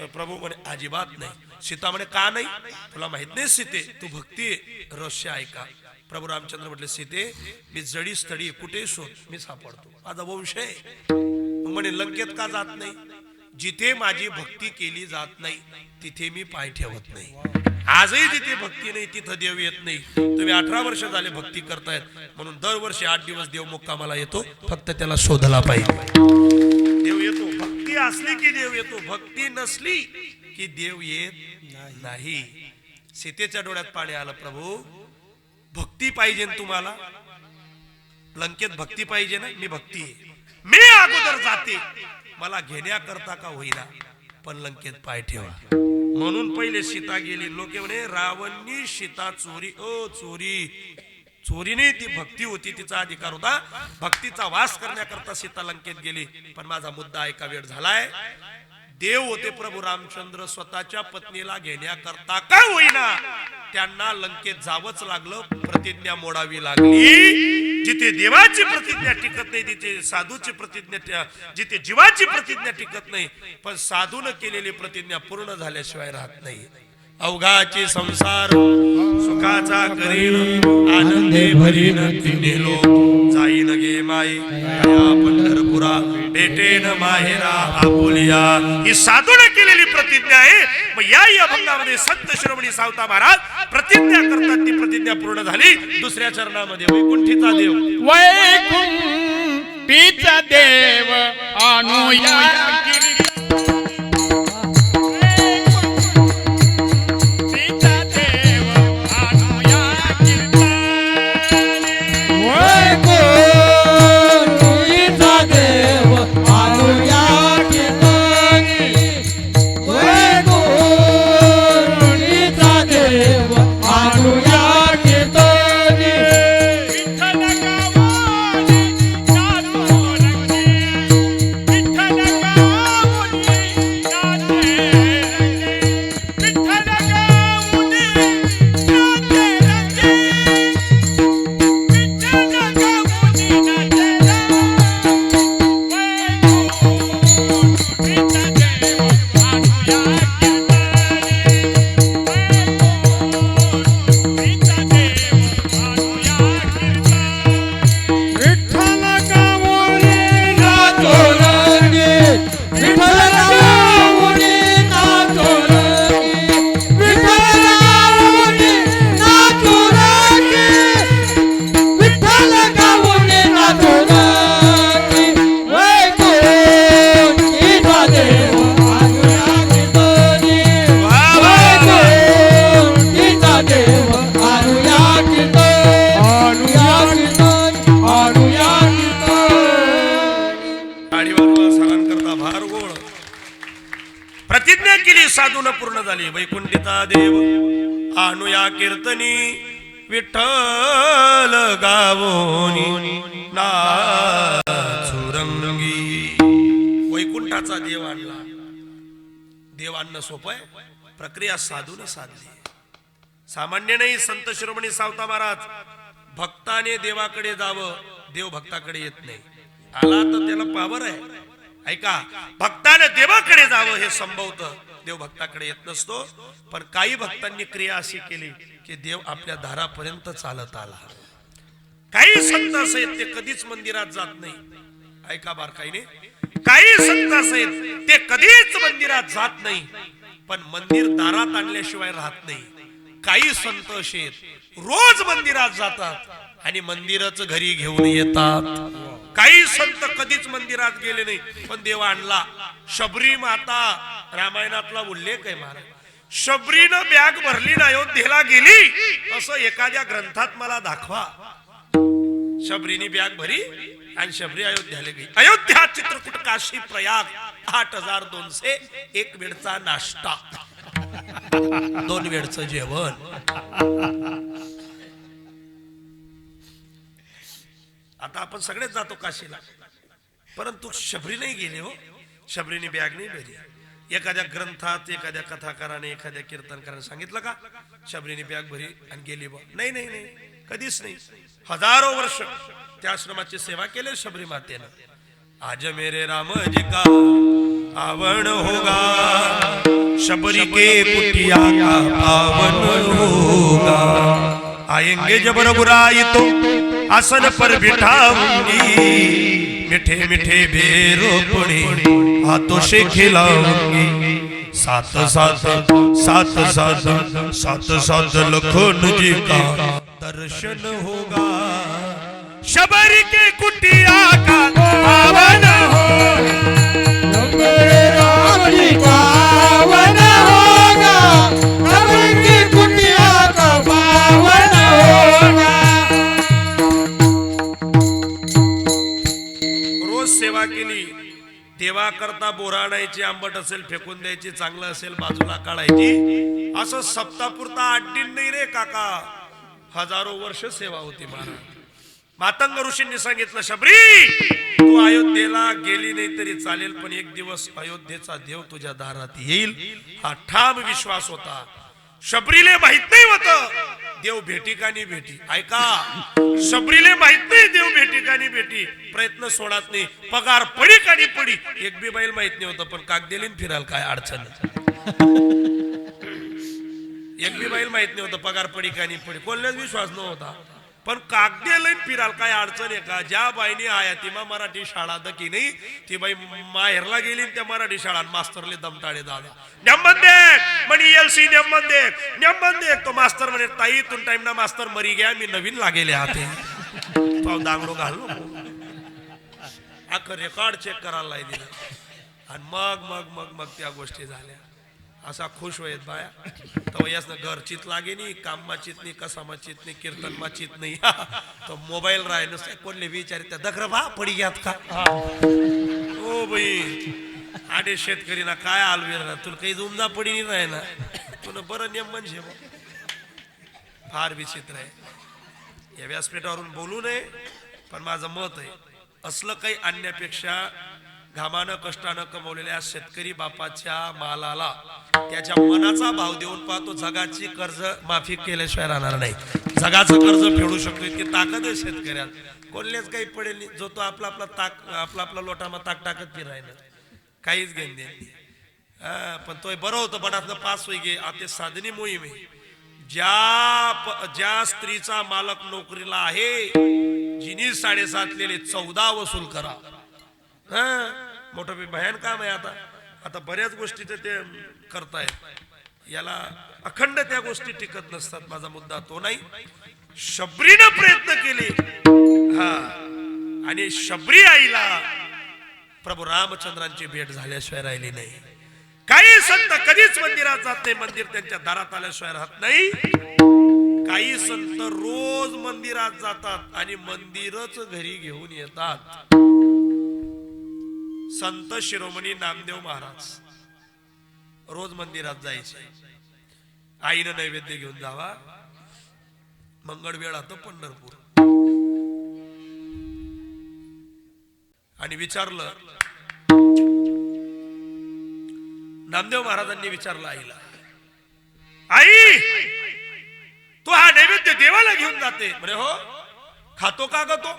प्रभू म्हणे अजिबात नाही. सीता म्हणे का नाही? तुला माहित नाही सीते तू भक्ती रहस्य ऐका. प्रभू रामचंद्र म्हटले सीते मी जडी स्थळी कुठे शोध मी सापडतो, माझा वंश आहे. म्हणे लंकेत का जात नाही? जिथे माझी भक्ती केली जात नाही तिथे मी पाय ठेवत नाही. आजही जिथे भक्ती नाही तिथं देव येत नाही. तुम्ही 18 वर्ष झाले भक्ती करतायत म्हणून दरवर्षी 8 दिवस देव मुक्कामाला येतो, फक्त त्याला शोधला पाहिजे. देव येतो, भक्ती असली की देव येतो, भक्ती नसली की देव येत नाही. सीतेच्या डोळ्यात पाणी आलं. प्रभू भक्ती पाहिजे तुम्हाला, लंकेत भक्ती पाहिजे ना, मी भक्ती आहे, मी अगोदर जाते, मला घेण्याकरता का होईना पण लंकेत पाय ठेवा. म्हणून पहिले सीता गेली. लोक म्हणे रावणनी सीता चोरी. ओ चोरी चोरी नाही, ती भक्ती होती, तिचा अधिकार होता. भक्तीचा वास करण्याकरता सीता लंकेत गेली. पण माझा मुद्दा ऐका, वेळ झालाय. देव होते प्रभू रामचंद्र स्वतःच्या पत्नीला घेण्याकरता का होईना त्यांना लंकेत जावंच लागलं, प्रतिज्ञा मोडावी लागली. जिथे देवाची प्रतिज्ञा टिकत नाही तिथे साधूची प्रतिज्ञा, जिथे जीवाची प्रतिज्ञा टिकत नाही पण साधून केलेली प्रतिज्ञा पूर्ण झाल्याशिवाय राहत नाही. अवघाची संसार सुखाचा करीन आनंदे भरीन तिनेलो जाईन गे माई पंढरपुरा भेटेन माहेरा आपुलिया. ही साधून केलेली प्रतिज्ञा आहे. मग या अभंगामध्ये संत शिरोमणी सावता महाराज प्रतिज्ञा करतात, ती प्रतिज्ञा पूर्ण झाली. दुसऱ्या चरणामध्ये वैकुंठीचा देव, वैकुंठीचा देव अनुया प्रतिज्ञा केली साधून पूर्ण झाली. वैकुंठीचा देव आणूया कीर्तनी विठ्ठल गावोनी नाचुरंगी. वैकुंठाचा देव आणला. देव आणणं सोपं आहे, प्रक्रिया साधून साधली. सामान्य नाही. संत शिरोमणी सावता महाराज भक्ताने देवाकडे जावं, देव भक्ताकडे येत नाही. आला तर त्याला पावर आहे. ऐका, भक्ताने देवाकडे जावं हे संभवत, देव भक्ताकडे येत नसतो. पण काही भक्तांनी क्रिया अशी केली की देव आपल्या दारापर्यंत चालत आला. काही संत असे ते कधीच मंदिरात जात नाही. ऐका बारकाईने, काही संत असे ते कधीच मंदिरात जात नाही पण मंदिर दारात आणल्याशिवाय राहत नाही. काही संत असे रोज मंदिरात जातात आणि मंदिरच घरी घेऊन येतात. काही संत कधीच मंदिरात गेले नाही पण देव आणला. शबरी माता रामायणातला उल्लेख आहे महाराज. शबरीनं बॅग भरली ना अयोध्येला गेली असं एखाद्या ग्रंथात मला दाखवा. शबरीने बॅग भरी आणि शबरी अयोध्याला गेली. अयोध्या, चित्रकूट, काशी, प्रयाग 8200. एक वेळचा नाश्ता, 2 वेळचं जेवण. आता आपण सगळेच जातो काशीला, परंतु शबरी नाही गेले हो. शबरीने बॅग नाही भरली. एखाद्या ग्रंथात एखाद्या कथाकाराने एखाद्या कीर्तनकाराने सांगितलं का शबरीने बॅग भरी आणि गेली बा? नाही नाही नाही, कधीच नाही. हजारो वर्ष त्या आश्रमाची सेवा केली शबरी मातेनं. आज मेरे राम जी का आवन होगा, शबरी के कुटिया का पावन होगा. आएंगे जब रघुराई तो आसन पर बिठाऊंगी, मीठे मीठे बेरोपणे हाथों से खिलाऊंगी. साथ साथ साथ साथ साथ साथ लखन जी का दर्शन होगा. शबरी के कुटिया का पावन होगा, मेरे राम जी का पावन होगा, शबरी की कुटिया का पावन होगा. रोज सेवा केली. देवा करता बोरा आणायची, आंबट असेल फेकून द्यायची, चांगलं असेल बाजूला काढायची. असं सप्तापुरता 8 दिन नाही रे काका, हजारो वर्ष सेवा होती महाराज. मातंग ऋषींनी सांगितलं, शबरी तू अयोध्येला गेली नाही तरी चालेल, पण एक दिवस अयोध्येचा देव तुझ्या दारात येईल. हा ठाम विश्वास होता. शबरीले माहित नाही होत देव भेटी का नाही भेटी. ऐका, शबरीले माहित नाही देव भेटी का नाही भेटी. प्रयत्न सोडत नाही, पगार पडी का नाही पडी. एक बी बैल माहित नाही होतं, पण कागदेलीन फिराल काय अडचण. एक बी बैल माहित नाही होतं पगार पडी का नाही पडी. कोणालाच विश्वास नव्हता, पण कागदे लईन फिराल काय अडचण आहे का. ज्या बाईने आयातीमा मराठी शाळा की नाही, ती बाई माहेरला गेली त्या मराठी शाळा मास्तरले दमताळे दादा नेमन दे म्हणी एलसी नेमन दे. तो मास्तर म्हणे, ताई तुम टाइम ना मास्तर मरी गया, मी नवीन लागेले आते पाव दांगडो घाललो. अख्खं रेकॉर्ड चेक करायला दिलं. आणि मग मग मग मग त्या गोष्टी झाल्या. असा खुश होत बाया. तर यासनं घर चित लागे नाही, काम माचित नाही, कसा माचित नाही, कीर्तन माचित नाही. तो मोबाईल राह नुसते कोणले विचार त्या दखर बा पडी घ्यात का. ओ बाई आडे शेतकरी ना काय आलवेर ना, तुला काही जुमजा पडी नाही राह ना. तुला बरं नियम म्हणजे फार विचित्र आहे. या व्यासपीठावरून बोलू नये, पण माझं मत आहे असलं काही आणण्यापेक्षा घामानं कष्टानं कमवलेल्या शेतकरी बापाच्या मालाला त्याच्या मनाचा भाव देऊन पाहतो. जगाची कर्ज माफी केल्याशिवाय राहणार नाही. जगाचं कर्ज फेडू शकतो इतकी ताकद आहे शेतकऱ्यात. कोणलेच काही पडेल नाही. जो तो आपला आपला ताक आपला लोटामा ताक टाकत फिरायला काहीच घेऊन दे. पण तो बरं होतं बनातलं पास होई गे. आता साधनी मोहीम आहे. ज्या स्त्रीचा मालक नोकरीला आहे, जिनी 7.5 लेले 14 वसूल करा. मोठं भयान काम आहे. आता बऱ्याच गोष्टी ते करतायत. याला अखंड त्या गोष्टी टिकत नसतात. माझा मुद्दा तो नाही. शबरीनं प्रयत्न केले. हा, आणि शबरी आईला प्रभू रामचंद्रांची भेट झाल्याशिवाय राहिली नाही. काही संत कधीच मंदिरात जात नाही, मंदिर त्यांच्या दारात आल्याशिवाय राहत नाही. काही संत रोज मंदिरात जातात आणि मंदिरच घरी घेऊन येतात. संत शिरोमणी नामदेव महाराज रोज मंदिरात जायचे. आईनं नैवेद्य घेऊन जावा. मंगळवेळा तो पंढरपूर. आणि विचारलं, नामदेव महाराजांनी विचारलं आईला, आई तू हा नैवेद्य देवाला घेऊन जाते म्हणे. हो. खातो का ग तो.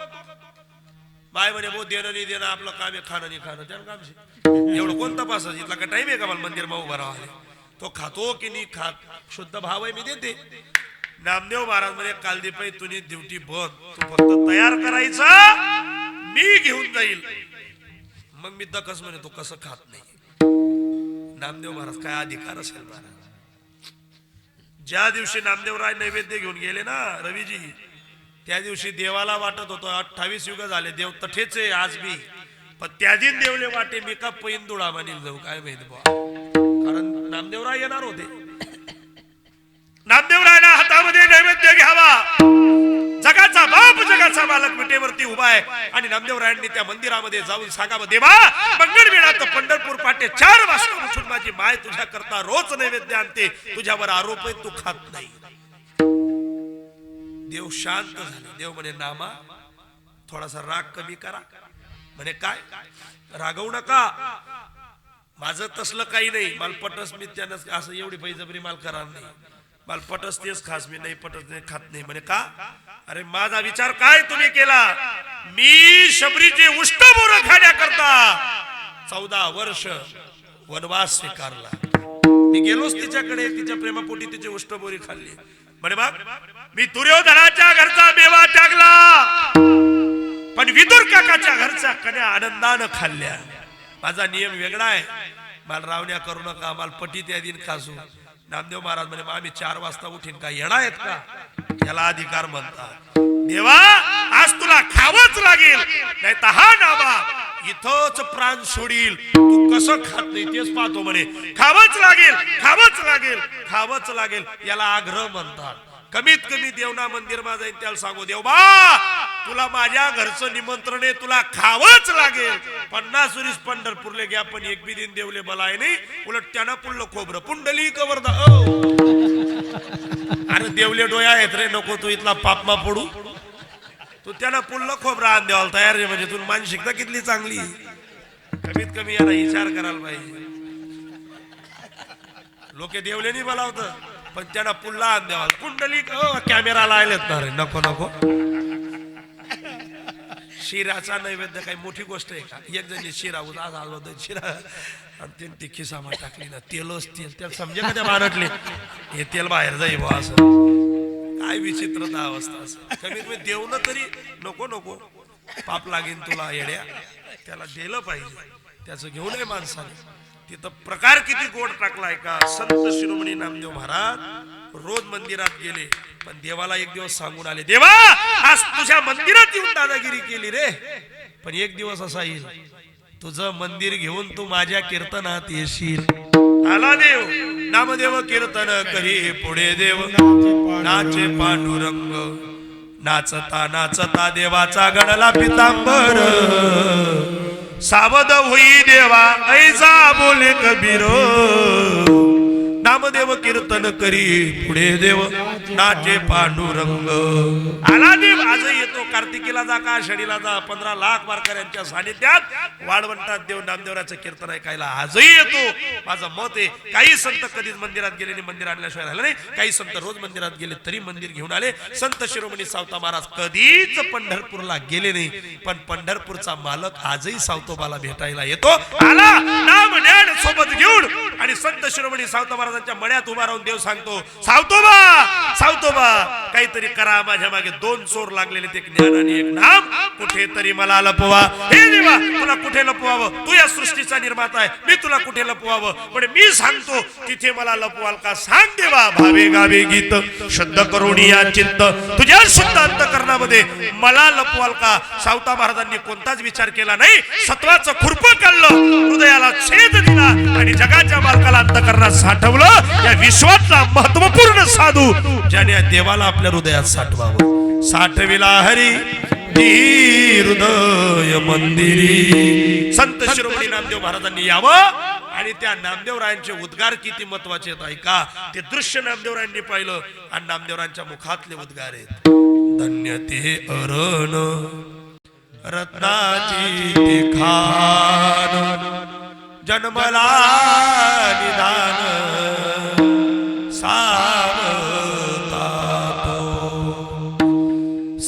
बाय म्हणे, बो देणं नाही देणं आपलं काम आहे, खाणं नाही खाणं त्यानं काम. एवढं कोणता पास इथला का टाइम आहे का मला मंदिर मग उभा राहा. तो खातो की नाही खात, शुद्ध भाव आहे मी देते. नामदेव महाराज म्हणे, कालदीपाई तुझी ड्युटी बंद. तू फक्त तयार करायचं, मी घेऊन जाईल. मग मी दकस म्हणे तो कसं खात नाही. नामदेव महाराज काय अधिकार असेल महाराज. ज्या दिवशी नामदेवराय नैवेद्य घेऊन गेले ना रवीजी, त्या दिवशी देवाला वाटत होतं 28 युग झाले देव तठेच आहे आज बी. पण त्या दिन देवले वाटे मी का पैन दुळा मानील जाऊ काय माहित बा. कारण नामदेवराय येणार होते. नामदेवरायला हातामध्ये नैवेद्य घ्यावा. जगाचा बाप जगाचा मालक विटेवरती उभा आहे. आणि नामदेवरायांनी त्या मंदिरामध्ये जाऊन सांगावं, देवा मंगळवेळात पंढरपूर पाटे 4 वाजता उठून माझी माय तुझ्या करता रोज नैवेद्य आणते. तुझ्यावर आरोप आहे तू खात नाही. देव शांत झाले. देव म्हणे, नामा थोडासा राग कमी करा. म्हणे, काय रागवू नका, माझं तसलं काही नाही. मला पटस मी त्यानं असं एवढी पैजबरी माल करा नाही. मला पटस तेच खास मी नाही पटस नाही खात नाही. म्हणे, का. अरे माझा विचार काय तुम्ही केला. मी शबरीचे उष्टबोर खाण्याकरता 14 वर्ष वनवास स्वीकारला. मी गेलोच तिच्याकडे, तिच्या प्रेमापोटी तिची उष्टबोरी खाल्ली. म्हणे, बाप मी दुर्योधनाच्या घरचा मेवा त्यागला, पण विदुर काकाच्या घरच्या कन्या आनंदानं खाल्ल्या. माझा नियम वेगळा आहे. मला रावण्या करू नका, मला पटी त्या दिन खासू. नामदेव महाराज म्हणे, आम्ही 4 वाजता उठीन का येणार आहेत का. याला अधिकार म्हणतात. देवा आज तुला खावंच लागेल, नाही तर हा नामा इथंच प्राण सोडील. तू कसं खात नाही तेच पाहतो. म्हणे, खावंच लागेल, खावंच लागेल, खावंच लागेल. याला आग्रह म्हणतात. कमीत कमी देवना मंदिर मा जाईन त्याला सांगू, देवबा तुला माझ्या घरचं निमंत्रण आहे, तुला खावंच लागेल. 50 वर्ष पंढरपूरले घ्या, पण एक बी दिन देवले बलाय नाही. उलट त्यानं पुढलं खोबरं पुंडली कवरदा. अरे देवले डोया आहेत रे, नको तू इथला पापमा पडू. तू त्याला पुल्ल खोबरा आण द्यावाला तयार आहे म्हणजे तू मानसिकता किती चांगली. कमीत कमी याला विचार करायला पाहिजे. लोक देवलेनी बोलावत पण त्याला पुल्ला आण द्यावाला. कुंडली कॅमेरा लायलेत ना रे. नको नको. शिराचा नैवेद्य काही मोठी गोष्ट आहे का. एक जणी शिरा उदास आलो होतं शिरा आणि ते तिखी सामान टाकली ना तेलच तेल. त्याला समजे का त्या बारटले हे तेल बाहेर जाई बा असं. काय विचित्रता अवस्था असं. कमीत कमी देऊ ना तरी नको नको पाप लागेल तुला येड्या. त्याला दिलं पाहिजे. त्याचं घेऊ नये माणसाने. तिथं प्रकार किती गोड टाकलाय का. संत शिरोमणी नामदेव महाराज रोज मंदिरात गेले पण देवाला एक दिवस सांगून आले, देवा आज तुझ्या मंदिरात येऊन दादागिरी केली रे पण एक दिवस असा येईल तुझं मंदिर घेऊन तू माझ्या कीर्तनात येशील. आला देव. नामदेव कीर्तन करी पुढे देव नाचे पांडुरंग. नाचता नाचता देवाचा गणला पितांबर. सावध होई देवा ऐसा बोले कबीर. नामदेव कीर्तन करी पुढे देव नाचे पांडुरंग. आला देव. आजही येतो. कार्तिकीला जा का आषाढीला जा 15 लाख वारकऱ्यांच्या सानिध्यात वाळवंटात देव नामदेवराचं कीर्तन ऐकायला आजही येतो. माझं मत आहे काही संत कधीच मंदिरात गेले नाही. मंदिर आणल्याशिवाय राहिलं नाही. काही संत रोज मंदिरात गेले तरी मंदिर घेऊन आले. संत शिरोमणी सावता महाराज कधीच पंढरपूरला गेले नाही पण पंढरपूरचा मालक आजही सावतोबाला भेटायला येतो. आला नाम ज्ञान सोबत घेऊन आणि संत शिरोमणी सावता महाराजांच्या मळ्यात उभा राहून देव सांगतो, सावतोबा सावतोबा काहीतरी करा. माझ्या मागे 2 चोर लागलेले ते ज्ञान आणि एक नाम. कुठेतरी मला लपवा. हे देवा तुला कुठे लपवावं. तू या सृष्टीचा निर्माता आहे. मी तुला कुठे लपवावं पण मी सांगतो तिथे मला लपवाल का सांग देवा. भावे गावे गीत शुद्ध करून या चित्त तुझ्या शुद्ध अंतकरणामध्ये मला लपवाल का. सावता महाराजांनी कोणताच विचार केला नाही. सत्वाचं खुरपं काढलं. हृदयाला छेद दिला आणि जगाच्या मालकाला अंतकरणात साठवलं. या विश्वातला महत्वपूर्ण साधू ज्याने देवाला आपल्या हृदयात साठवावं. साठविला हरी हृदय मंदिरी. संत शिरोमणी नामदेव महाराजांनी यावं आणि त्या नामदेवरायांचे उद्गार किती महत्वाचे आहेत ऐका. ते दृश्य नामदेवरायांनी पाहिलं आणि नामदेवरायांच्या मुखातले उद्गार आहेत. धन्य ते अरण रत्नाची ते खान जन्मला निदान सावता तो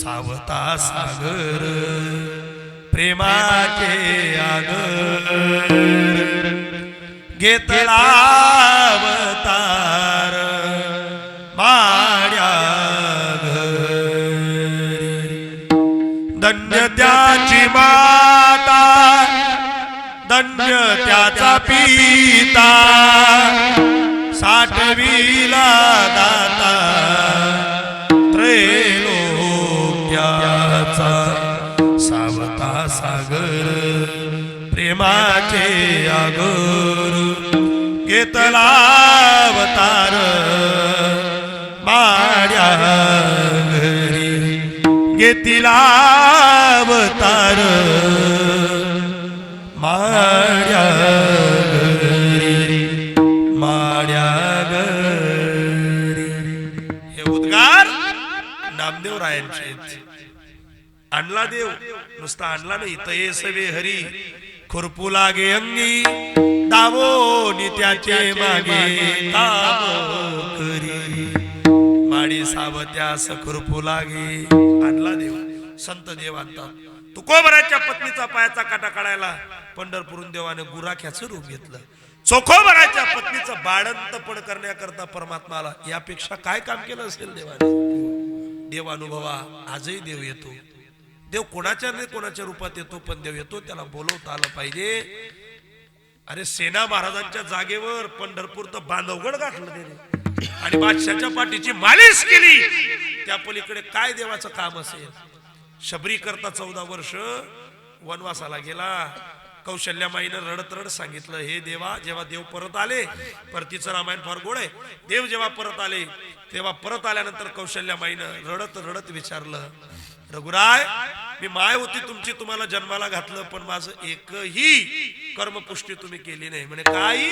सावता सागर प्रेमाचे आगर घेतला अवतार माड्या घरी. धन्य त्याची माता धन्य त्याचा पिता साठविला दाता त्रैलोक्याचा सावता सागर प्रेमाचे आगर घेतला अवतार माड्या घरी. घेतला अवतार माड्या घरी माड्या घरी. हे उद्गार नामदेव रायांचे. आणला देव नुसता आणला नाही. तये सवे हरी खुरपू लागे अंगी दावो नित्याचे मागे काम करी. माडी सावत्यास खुरपू लागे. आणला देव. संत देव आणतात. तुकोबराच्या पत्नीचा पायाचा काटा काढायला पंढरपूरून देवाने गुराख्याचं रूप घेतलं. चोखोबराच्या पत्नीचं बाळंतपण करण्याकरता परमात्माला यापेक्षा काय काम केलं असेल देवाने. देव अनुभवा. आजही देव येतो. देव कोणाच्या नाही कोणाच्या रूपात येतो पण देव येतो. त्याला बोलवता आलं पाहिजे. अरे सेना महाराजांच्या जागेवर पंढरपूर तर बांधवगड गाठलं त्याने आणि बादशाच्या पाठीची मालिश केली. त्या पलीकडे काय देवाचं काम असेल. शबरी करता 14 वर्ष वनवासाला गेला. कौशल्यामाईनं रडत रडत सांगितलं, हे देवा जेव्हा देव परत आले. परतीचं रामायण फार गोड आहे. देव जेव्हा परत आले तेव्हा परत आल्यानंतर कौशल्यामाईनं रडत रडत विचारलं, रघुराय मी माय होती तुमची तुम्हाला जन्माला घातलं पण माझं एकही कर्मपुष्टी तुम्ही केली नाही. म्हणे काय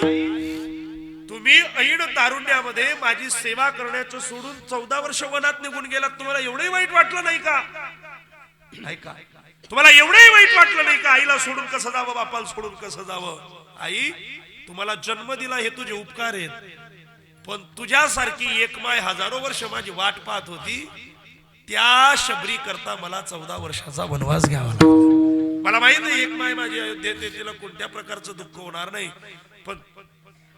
तुम्ही ऐन तारुण्यामध्ये माझी सेवा करण्याचं सोडून 14 वर्ष वनात निघून गेलात. तुम्हाला एवढंही वाईट वाटलं नाही का. ऐका, तुम्हाला एवढंही वाईट वाटलं नाही का आईला सोडून कसं जावं, बापाला सोडून कसं जावं? आई, तुम्हाला जन्म दिला हे तुझे उपकार आहेत, पण तुझ्यासारखी एक माय हजारो वर्ष माझी वाट पाहत होती, त्या शबरी करता मला 14 वर्षाचा वनवास घ्यावा लागला. मला माहित नाही एक माय माझी देते, तिला कोणत्या प्रकारचं दुःख होणार नाही, पण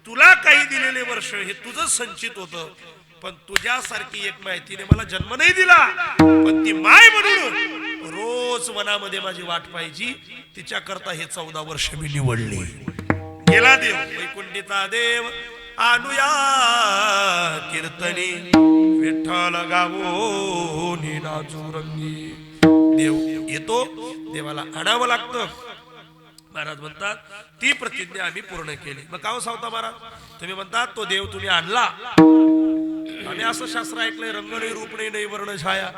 तुला काही दिलेले वर्ष हे तुझं संचित होतं, पण तुझ्यासारखी एक माय तिने मला जन्म नाही दिला, पण ती माय म्हणून रोज वनामध्ये माझी वाट पाहिजे, तिच्या करता हे 14 वर्ष मी निवडले. गेला देव वैकुंठीचा देव आणूया कीर्तनी, विठ्ठल गावो नाचू रंगी. देव येतो, देवाला आणावं लागतं. महाराज म्हणतात ती प्रतिज्ञा आम्ही पूर्ण केली. मग का सावता महाराज, तुम्ही म्हणतात तो देव तुम्ही आणला, आम्ही असं शास्त्र ऐकलंय, रंग नाही, रूप नाही, नाही वर्ण छाया,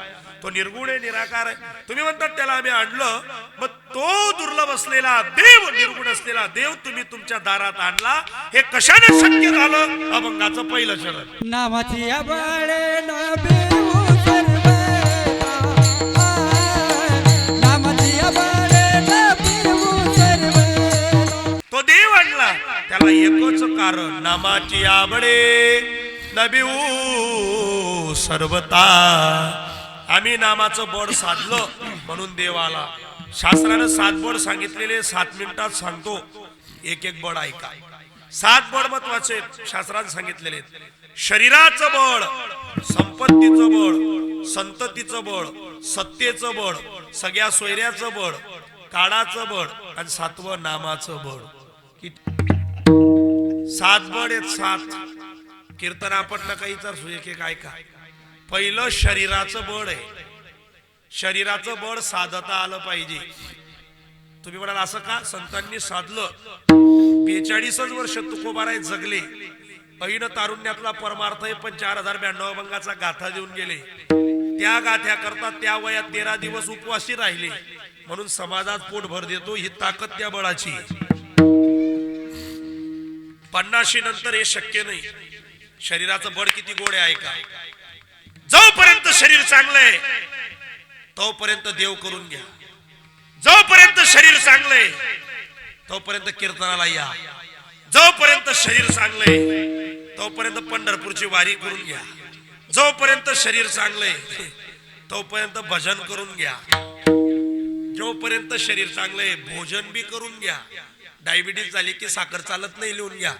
तो निर्गुण आहे, निराकार आहे. तुम्ही म्हणतात त्याला आम्ही आणलं, मग तो दुर्लभ असलेला देव, निर्गुण असलेला देव तुम्ही तुमच्या दारात आणला, हे कशाने शक्य झालं? अभंगाचं पहिलं शरण. नामाची आबाळे नबेऊ सर्वेला, नामाची आबाळे नबेऊ सर्वेला. तो देव आणला, त्याला एकच कारण, नामाची आबडे नबिऊ सर्वता. आम्ही नामाचं बळ साधलं म्हणून देव आला. शास्त्रानं 7 बळ सांगितलेले 7 मिनिटात सांगतो, एक एक बळ ऐका. 7 बळ महत्वाचे शास्त्रात सांगितलेले. शरीराचं बळ, संपत्तीचं बळ, संततीचं बळ, सत्तेचं बळ, सगळ्या सोयऱ्याचं बळ, काळाचं बळ आणि 7वं नामाचं बळ. 7 बळ आहेत 7. कीर्तन आपण काही तर एक एक ऐका. पहिलं शरीराचं बळ आहे. शरीराचं बळ साधता आलं पाहिजे. तुम्ही म्हणाल असं का? संतांनी साधलं. 42 वर्ष तुकोबाराय जगले. ऐन तारुण्यातला परमार्थ आहे, पण 4092 अभंगाचा गाथा देऊन गेले. त्या गाथ्या करता त्या वयात 13 दिवस उपवासी राहिले, म्हणून समाजात पोट भर देतो. ही ताकद त्या बळाची. 50 नंतर हे शक्य नाही. शरीराचं बळ किती गोड आहे ऐका. जोपर्यंत शरीर चांगलंय तोपर्यंत देव करून घ्या. जोपर्यंत शरीर चांगलंय तोपर्यंत कीर्तनाला या. जोपर्यंत शरीर चांगलंय तोपर्यंत पंढरपूरची वारी करून घ्या. जोपर्यंत शरीर चांगलंय तोपर्यंत भजन करून घ्या. जोपर्यंत शरीर चांगलंय भोजन बी करून घ्या. डायबिटीज झाली की साखर चालत नाही, लिहून घ्या.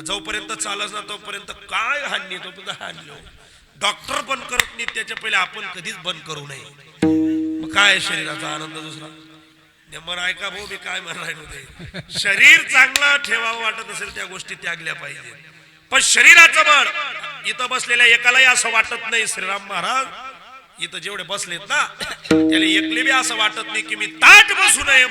जोपर्यंत चालत ना तोपर्यंत काय हानी, तोपर्यंत हानी. डॉक्टर बंद करत नाही, त्याच्या पहिले आपण कधीच बंद करू नये. मग काय शरीराचा आनंद दुसरा. नेमर ऐका भाऊ, मी काय म्हणणार नव्हते. शरीर चांगलं ठेवावं वाटत असेल त्या गोष्टी त्यागल्या पाहिजे. पण शरीराचं बळ, इथं बसलेल्या एकालाही असं वाटत नाही श्रीराम महाराज इथं जेवढे बसलेत ना त्याला एकले बी असं वाटत नाही की मी ताट बसू नये.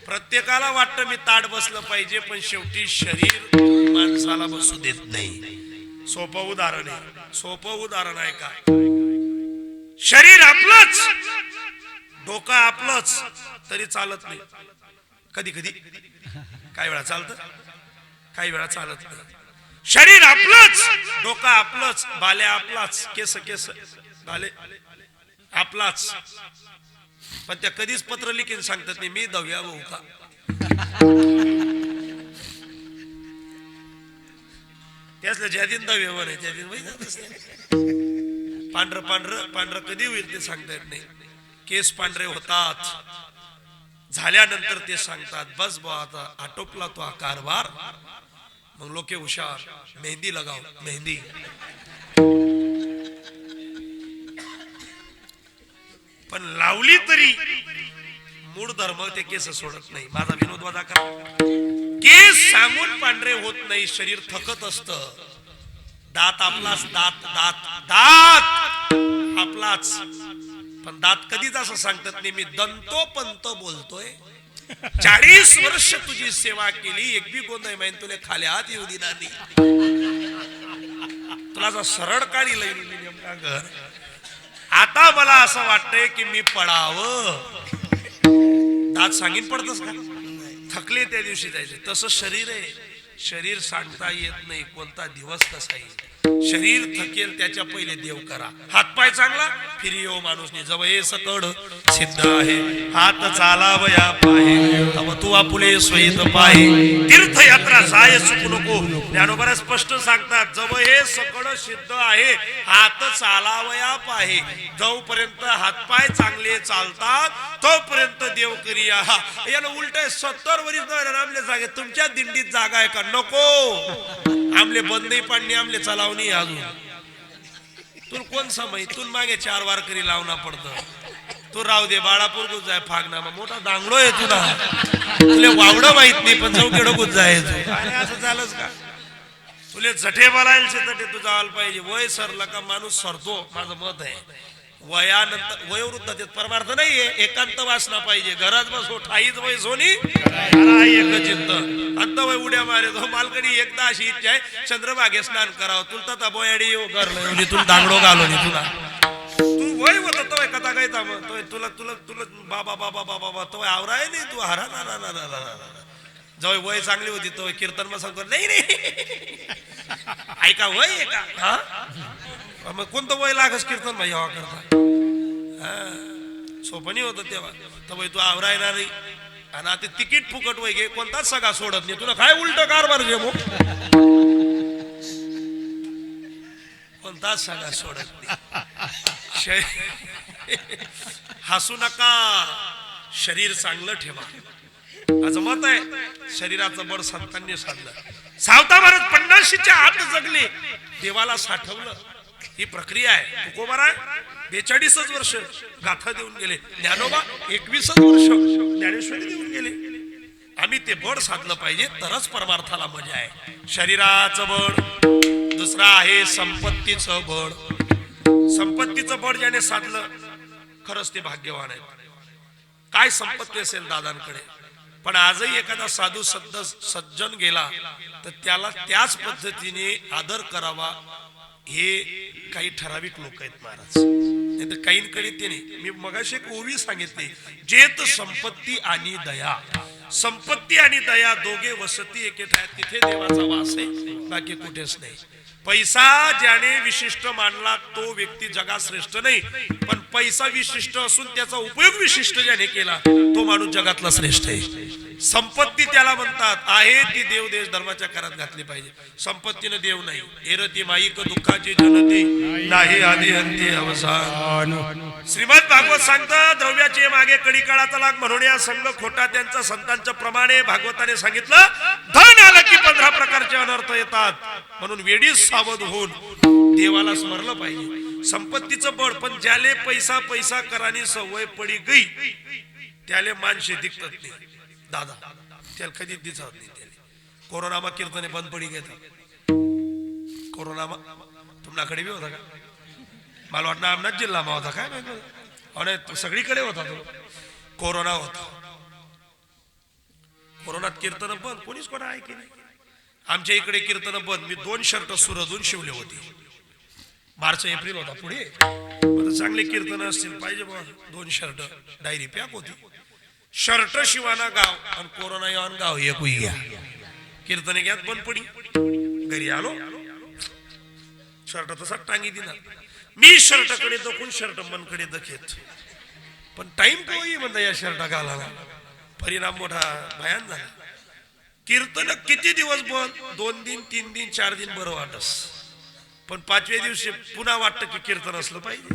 प्रत्येकाला वाटतं मी ताट बसलं पाहिजे, पण शेवटी शरीर माणसाला बसू देत नाही. सोपं उदाहरण आहे, सोपं उदाहरण आहे. काय शरीर आपलंच, डोकं आपलंच तरी चालत नाही. कधी कधी काही वेळा चालतं, काही वेळा चालत नाही. शरीर आपलंच, डोकं आपलंच, बाल्या आपलाच, केस केस बाले आपलाच, पण त्या कधीच पत्र लिखीन सांगतात नाही मी दव्या भाऊ का. त्यासलं ज्यादीन दव्यावर आहे त्यादीन पांढर पांढर पांढर कधी होईल ते सांगता येत नाही. केस पांढरे होतात झाल्यानंतर ते सांगतात बस बा आता आटोपला तो कारभार. मग लोके हुशार, मेहंदी लगाव, मेहंदी. पण लावली तरी मूळ धर्म ते केस सोडत नाही. माझा विनोद वादा करा. केस सांगून पांढरे होत नाही, शरीर थकत असत. दात आपलाच, दात दात दात आपलाच, पण दात कधीच असं सांगतात नाही मी दंतोपंत बोलतोय. 40 वर्ष तुझी सेवा केली, एक बी गोंधळ माहिती तुला खाली हात येऊ दिला नाही. तुला सरळ काढी लई नेमका घर. आता मला असं वाटतंय की मी पडावं. दात सांगीन पडतस का? थकले त्या दिवशी जायचे. तसं शरीर आहे. शरीर सांगता येत नाही कोणता दिवस कसा येईल. शरीर थकेल त्याच्या पहिले देव करा. हातपाय चांगला फिरी येऊ माणूस नाही जवळ हे सकड सिद्ध आहे. हात चालावया पाहे तव तू आपुले स्वहित पाहे. तीर्थयात्रा जाय चुकू नको. ज्ञानोबा स्पष्ट सांगतात जवळ हे सकड सिद्ध आहे. हात चालावया पाहे. जोपर्यंत हातपाय चांगले चालतात तोपर्यंत देव करिया. याला उलट 70 वर्ष आमले जागे तुमच्या दिंडीत जागा आहे का? नको. आमले बंदी पाडणी आमले चलावणी अजून तू कोण समय तू मागे 4 वारकरी लावना पडतं. तू राहू दे बाळापूर गुज जाय फागनामा मोठा दांगडो आहे तुला. तुला वावडं माहित नाही पण चौकेडं गुज जाय तू. अरे असं झालंच का? तुले जठे बोलायला तटे तू जायला पाहिजे. वय सरला का माणूस सरतो माझं मत आहे. वयानंतर वयोवृद्ध परमार्थ नाहीये. एकांत वासना पाहिजे. घरात बसो ठाईच वय सोनी एक चित्त अंत वय उड्या मारे तो मालकडी. एकदा अशी इच्छा आहे चंद्रभागे स्नान करावं. तुला तर बोयाडी येऊ घरलं तुला दांगडो घालो नी तुला. तू वय होत तो कथा काय थांब तुला तुला तुला बाबा बाबा बाबा तो आवराय नाही तू हरा ना ना ना ना ना. जवळ वय चांगली होती तो कीर्तन मग सांगतो नाही नाही ऐका वय आहे का? हा मग कोणतं वय लागस कीर्तन भाई हवा करता. सोपनी होत तेव्हा तर तू आवरायला नाही. आणि आता तिकीट फुकट वय घे कोणताच सगळा सोडत नाही. तुला काय उलट कारभार घे मग कोणताच सगळा सोडत नाही. हसू नका. शरीर चांगलं ठेवा. आज मत आहे शरीराचं बळ संतांनी साधलं. सावता महाराज 50च्या आत जगले देवाला साठवलं. ही प्रक्रिया आहे. तुकोबा आहे 42 वर्ष गाथा देऊन गेले. ज्ञानोबा 21 वर्ष ज्ञानेश्वरी देऊन गेले. आम्ही ते बळ साधलं पाहिजे तरच परमार्थाला मजा आहे. शरीराचं बळ. दुसरा आहे संपत्तीचं बळ. संपत्तीचं बळ ज्याने साधलं खरंच ते भाग्यवान आहे. काय संपत्ती असेल दादांकडे पण आजही एखादा साधू सज्जन गेला तर त्याला त्याच पद्धतीने आदर करावा. हे काही ठराविक लोक आहेत महाराज. नाही तर काहींकडे ते नाही. मी मगाशी एक ओवी सांगितली. जेत संपत्ती आणि दया. संपत्ती आणि दया दोघे वसती एके ठायात तिथे देवाचा वास आहे. बाकी कुठेच नाही. पैसा ज्याने विशिष्ट मानला तो व्यक्ती जगात श्रेष्ठ नाही. पण पैसा विशिष्ट असून त्याचा उपयोग विशिष्ट ज्याने केला तो माणूस जगातला श्रेष्ठ आहे. संपत्ती त्याला म्हणतात आहे ती देव देश धर्माच्या करात घातली पाहिजे. संपत्तीनं देव नाही. एरती माईक दुःखाची जनती नाही आधी अंती अवसान. श्रीमद भागवत सांगतात द्रव्याचे मागे कडी काळाचा लाग म्हणून या संघ खोटा त्यांचा संतांच्या प्रमाणे भागवताने सांगितलं. धन आलं की 15 प्रकारचे अनर्थ येतात. म्हणून वेडीच सावध होऊन देवाला स्मरलं पाहिजे. संपत्तीचं बळ पण ज्याले पैसा पैसा करानी सवय पडी गई त्याले माणसे दिखतात नाही. दादा त्याला कधी दिसत नाही. कोरोनामा कीर्तने बंद पडी घेतात. कोरोनामा तुमच्याकडे बी होता का? मला वाटतं आमनाच जिल्हामा होता काय आणि सगळीकडे होता तो कोरोना होता. कोरोनात कीर्तन बंद. कोणीच कोणा ऐके नाही. आमच्या इकडे कीर्तन बंद. मी 2 शर्ट सुरतून शिवले होते. मार्च एप्रिल होता पुढे. चांगले कीर्तन असतील पाहिजे बा. 2 शर्ट डायरी पॅक होती. शर्ट शिवाना गाव आणि कोरोना येऊन गाव एक होई घ्या. कीर्तने घ्यात बंद पडी. घरी आलो शर्ट तसा टांगी दिला. मी शर्ट कडे दखून शर्ट मनकडे दखेत. पण टाइम कोई म्हणता या शर्ट घालायला. परिणाम मोठा भयान झाला. कीर्तन किती दिवस बंद? 2 दिन 3 दिन 4 दिन बरं वाटस. पण 5व्या दिवशी पुन्हा वाटतं की कीर्तन असलं पाहिजे.